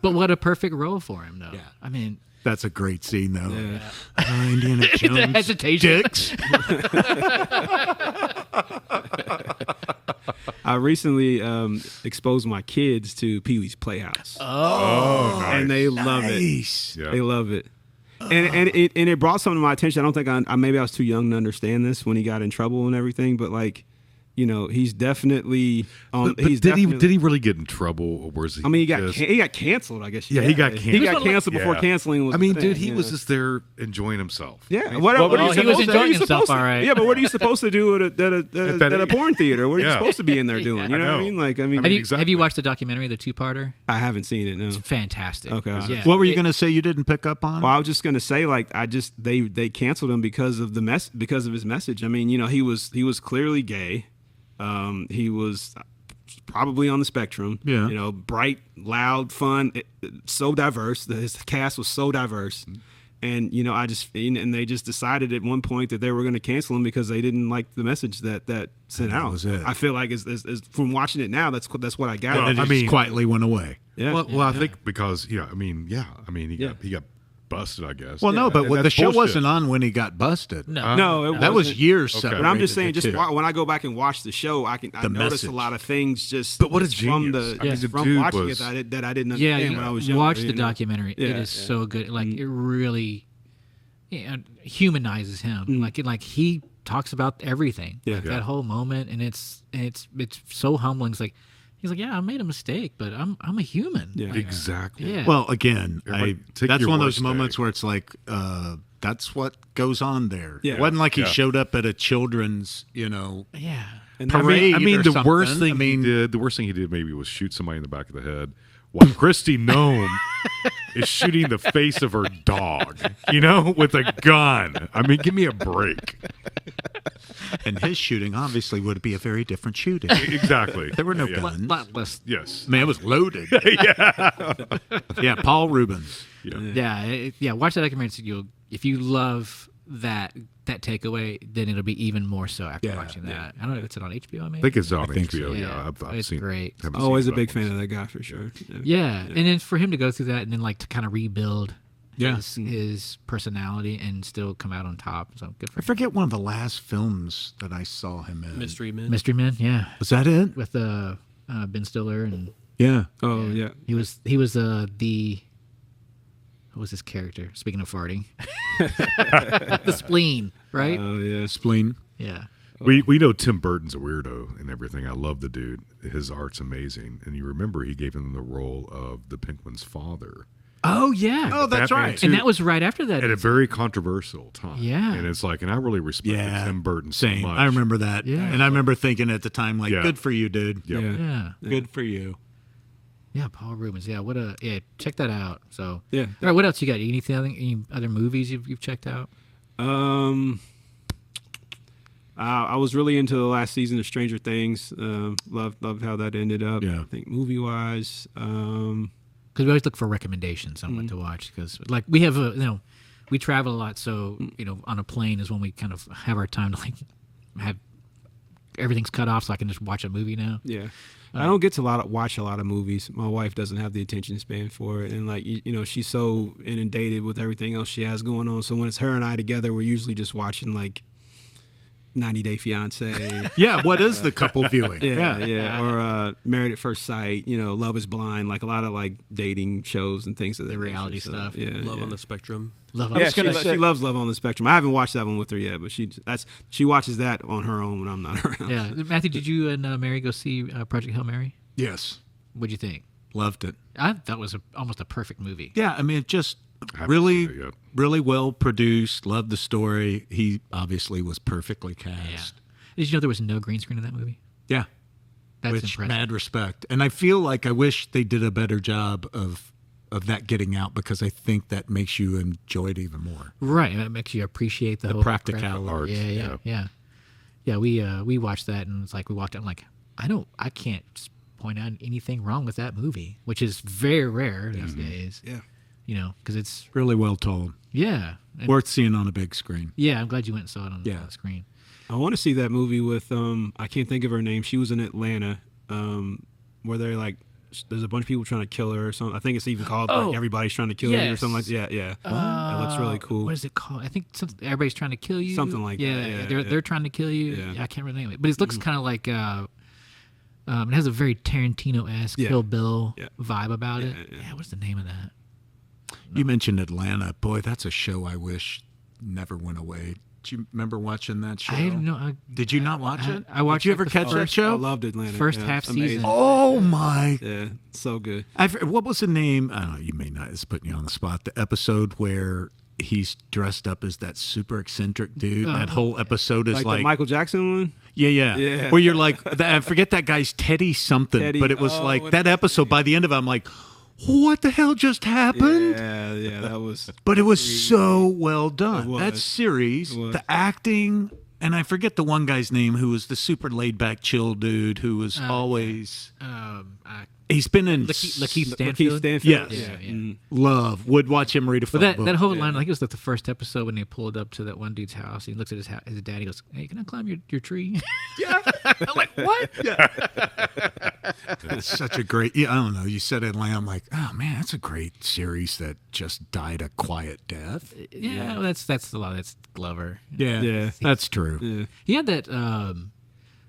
But what a perfect role for him, though. Yeah. I mean, That's a great scene, though. Yeah. Indiana Jones. the hesitation. Dicks. I recently exposed my kids to Pee-wee's Playhouse. Oh, nice. And they love it. Yeah. They love it. And it brought something to my attention. I don't think maybe I was too young to understand this when he got in trouble and everything, but he's definitely on. But did he really get in trouble, or was he? I mean, just- he got canceled. I guess. Yeah, he got canceled. He got canceled before Yeah. canceling was. I mean, the thing, dude, he was just there enjoying himself. Yeah, Well, he was what are enjoying you himself, supposed to- all right. Yeah, but what are you supposed to do at a porn theater? What are you Yeah. supposed to be in there doing? You know what I mean? Like, I mean, Have you exactly. watched the documentary, the two-parter? I haven't seen it. No. Fantastic. Okay. Yeah. What were you going to say you didn't pick up on? Well, I was just gonna say, they canceled him because of because of his message. I mean, he was clearly gay. He was probably on the spectrum. Yeah. Bright, loud, fun, so diverse. His cast was so diverse. And and they just decided at one point that they were going to cancel him because they didn't like the message that sent out. was it. I feel like as from watching it now, that's what I got. Well, And it I just mean- quietly went away. Yeah. Well, I think because he got busted, I guess. Well, no, but And the that's show bullshit. wasn't on when he got busted. No. No, it That was wasn't. years Okay. separated. But I'm just saying, the two. when I go back and watch the show, I noticed message. a lot of things just. But what a from genius. the I mean, the from dude watching was- it that I didn't Yeah, understand you when I was young. watch the documentary. Yeah, It is yeah. so good. Like it really humanizes him. Like he talks about everything. Yeah. Like, Yeah. that whole moment, and it's so humbling. It's like he's like, yeah, I made a mistake, but I'm a human. Yeah. Like, Exactly. yeah. Well, again, Everybody take that's your one of those worst moments day. where it's like, that's what goes on there. Yeah. It wasn't like he Yeah. showed up at a children's, yeah. And parade. I mean, or the something. worst thing the worst thing he did maybe was shoot somebody in the back of the head, while Christy Nome is shooting the face of her dog, with a gun. I mean, give me a break. And his shooting obviously would be a very different shooting. Exactly. There were no Yeah. guns. Lot less. Yes. Man, it was loaded. Yeah, Paul Rubens. Yeah. Watch that documentary. So if you love that takeaway, then it'll be even more so after Yeah, watching that. I don't know if it's on HBO. Maybe. I think it's on think HBO. so. Yeah, I've It's seen great. haven't always seen a big it. fan of that guy for sure. Yeah, and then for him to go through that and then to kind of rebuild Yeah. his personality and still come out on top. So good for I forget one of the last films that I saw him in. Mystery Men. Mystery Men. Yeah, Was that it? with Ben Stiller, and Yeah. Oh yeah. he was the what was his character? Speaking of farting, the spleen, right? Oh yeah. Spleen. Yeah. We know Tim Burton's a weirdo and everything. I love the dude. His art's amazing. And you remember he gave him the role of the Penguin's father. Oh yeah. Oh, that's Batman right. too. And that was right after that. At a very controversial time. Yeah. And it's like, and I really respect Yeah. Tim Burton so Same. much. I remember that. Yeah. And I remember thinking at the time, like, Yeah. good for you, dude. Yep. Yeah. Yeah. Good for you. Yeah, Paul Rubens. Yeah, check that out. So Yeah. All right, what else you got? Any other movies you've checked out? I was really into the last season of Stranger Things. Loved how that ended up. Yeah. I think movie wise. Because we always look for recommendations on what to watch. Because we have we travel a lot, so on a plane is when we kind of have our time to have everything's cut off, so I can just watch a movie now. Yeah. I don't get to watch a lot of movies. My wife doesn't have the attention span for it, and she's so inundated with everything else she has going on. So when it's her and I together, we're usually just watching 90 Day Fiance. Yeah. What is the couple viewing? yeah. Or Married at First Sight. Love Is Blind. Like a lot of dating shows and things of that The reality nature. stuff. Yeah, Love yeah. on the Spectrum. Love. Yeah, she loves Love on the Spectrum. I haven't watched that one with her yet, but she watches that on her own when I'm not around. Yeah, Matthew, did you and Mary go see Project Hail Mary? Yes. What'd you think? Loved it. I thought it was almost a perfect movie. Yeah. I mean, it just haven't really, seen it yet. really well produced. Loved the story. He obviously was perfectly cast. Did you know there was no green screen in that movie? Yeah. That's Which, impressive. mad respect. And I feel like I wish they did a better job of that getting out, because I think that makes you enjoy it even more. Right, and that makes you appreciate the whole practicality. Yeah. We watched that, and it's like we walked out. I'm like, I can't point out anything wrong with that movie, which is very rare these days. Yeah. You know, because it's Really well told. yeah, and, Worth seeing on a big screen. yeah. I'm glad you went and saw it on Yeah. the screen. I want to see that movie with I can't think of her name. She was in Atlanta, where they're like, there's a bunch of people trying to kill her or something. I think it's even called like Everybody's Trying to Kill You or Yes. something like that. Yeah. That looks really cool. What is it called? I think everybody's trying to kill you. Something like that. Yeah, they're trying to kill you. Yeah. I can't remember the name of it, but it looks kind of like it has a very Tarantino-esque Yeah. Kill Bill Yeah. vibe about it. yeah. Yeah, what's the name of that? You mentioned Atlanta. Boy, that's a show I wish never went away. Do you remember watching that show? I don't know. Did you not watch it? I watched Did you like ever the catch that first- show? I loved Atlanta. First Yeah, half it's amazing. season. Oh my! Yeah, so good. What was the name? I don't know. You may not. It's putting you on the spot. The episode where he's dressed up as that super eccentric dude. That whole episode is Like, like the Michael Jackson one. Yeah. Where you're like, I forget that guy's Teddy something, Teddy- but it was oh, like what that is his episode. By the end of it, I'm like, what the hell just happened? Yeah, that was. But it was so well done. It was. That series, It was. the acting, and I forget the one guy's name who was the super laid back, chill dude who was always. He's been in Lakeith Stanfield. Lakeith Stanfield. Yes. Yeah. Mm. Love. Would watch him read a But phone that book. that whole line, I think it was like the first episode when they pulled up to that one dude's house. He looks at his dad. He goes, "Hey, can I climb your tree?" Yeah. I'm like, "What?" It's such a great. Yeah, I don't know. You said Atlanta. I'm like, oh man, that's a great series that just died a quiet death. Yeah, well, that's a lot. That's Glover. Yeah, Yeah. that's true. Yeah. He had that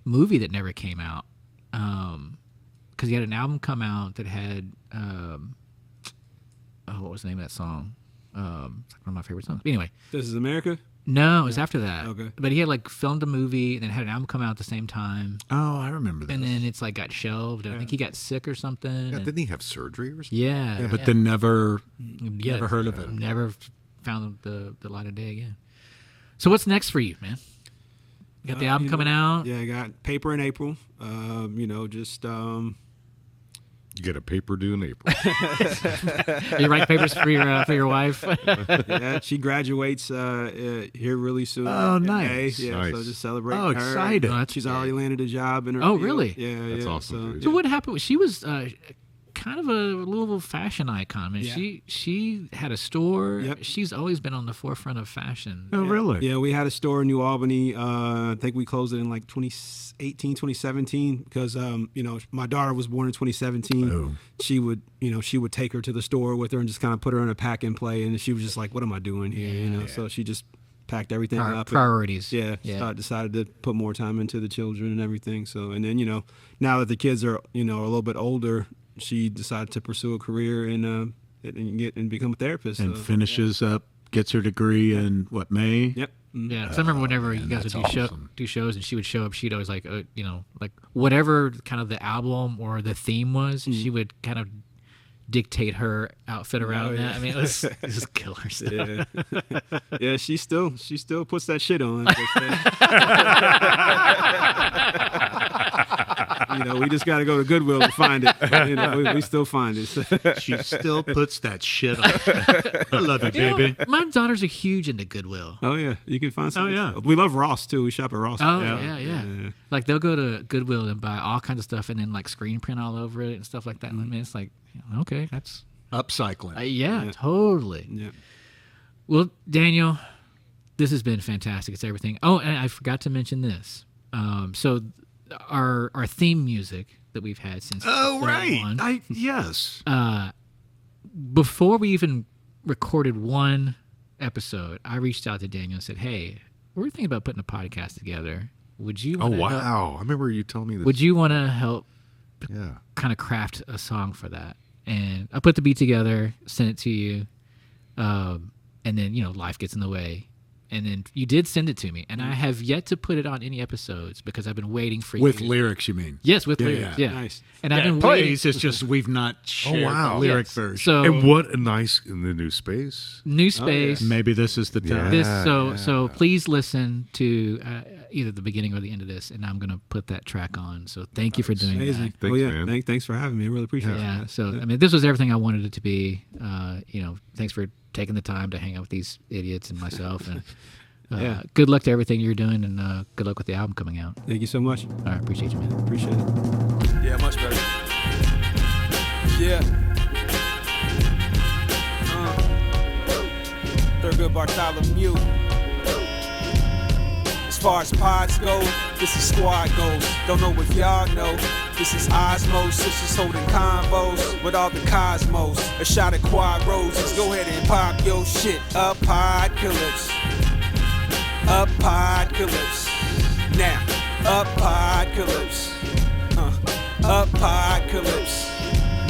movie that never came out because he had an album come out that had what was the name of that song? It's like one of my favorite songs. But anyway, This Is America. no, it was after that. Okay. But he had like filmed a movie and then had an album come out at the same time, Oh, I remember that. and then it's like got shelved. And I think he got sick or something. Yeah, and- didn't he have surgery or something? yeah, but then never yeah, heard of it. Never found the light of day again. So what's next for you, man? You got the album coming out. Yeah, I got Paper in April. Just You get a paper due in April. You write papers for your wife. yeah, she graduates here really soon. Oh, in nice. May. Yeah, Nice. so just celebrate. Oh, her. excited. Oh, that's She's good. already landed a job in her. Oh, field. really? Yeah, That's yeah. awesome, So, dude. So what happened? She was kind of a Louisville fashion icon. I mean, Yeah. she had a store. Yep. She's always been on the forefront of fashion. Oh, really? Yeah, we had a store in New Albany. I think we closed it in like 2018, 2017 because my daughter was born in 2017. Oh. She would take her to the store with her and just kind of put her in a pack and play, and she was just like, "What am I doing here?" So she just packed everything up. Priorities. Yeah. Decided to put more time into the children and everything. So, and then now that the kids are a little bit older, she decided to pursue a career and become a therapist. And So, finishes up, gets her degree in what, May? Yep. Mm. Yeah, 'cause I remember whenever you guys would that's do shows, and she would show up, she'd always like, like whatever kind of the album or the theme was, she would kind of dictate her outfit around yeah. that. I mean, it was just killer stuff. Yeah, yeah. She still puts that shit on. We just got to go to Goodwill to find it. We still find it. She still puts that shit on. I love it, You know, baby. my daughters are huge into Goodwill. Oh yeah, you can find some. Oh, yeah. We love Ross too. We shop at Ross. Oh yeah. Like they'll go to Goodwill and buy all kinds of stuff, and then like screen print all over it and stuff like that. And I mean, it's like, okay, that's Upcycling. yeah, totally. Yeah. Well, Daniel, this has been fantastic. It's everything. Oh, and I forgot to mention this. So our theme music that we've had since Oh, that right. one, Yes. before we even recorded one episode, I reached out to Daniel and said, "Hey, we're thinking about putting a podcast together. Would you? Oh, wanna help- wow. I remember you telling me this. Would you want to help Yeah. kind of craft a song for that?" And I put the beat together, sent it to you, and then life gets in the way, and then you did send it to me, and I have yet to put it on any episodes because I've been waiting for With you. lyrics, you mean? Yes, with Yeah, lyrics. yeah. Yeah, Nice. And I've been It waiting. plays. It's just we've not shared wow. the lyric Yes. version. So And what a nice in the new space. new space. Maybe this is the time. This Yeah, so please listen to either the beginning or the end of this, and I'm gonna put that track on. So thank you for doing Amazing. that. Thanks, man. Thanks for having me. I really appreciate it. Yeah. So I mean, this was everything I wanted it to be. Thanks for taking the time to hang out with these idiots and myself. And good luck to everything you're doing, and good luck with the album coming out. Thank you so much. All right, appreciate you, man. Appreciate it. Yeah, much better. Yeah. Thurgood Bartholomew. As far as pods go, this is squad goals. Don't know if y'all know. This is Osmos, sisters holding combos with all the cosmos. A shot of quad roses. Go ahead and pop your shit. A-POD-Calypse. A-POD-Calypse. Now, A-POD-Calypse. A-POD-Calypse.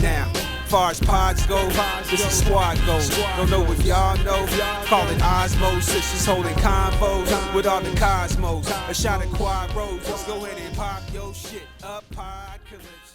Now, far as pods go, this is squad goals. Don't know if y'all know. Call it Osmos, sisters holding convos with all the cosmos. A shot of quad roses. Go ahead and pop your shit. A-POD-Calypse.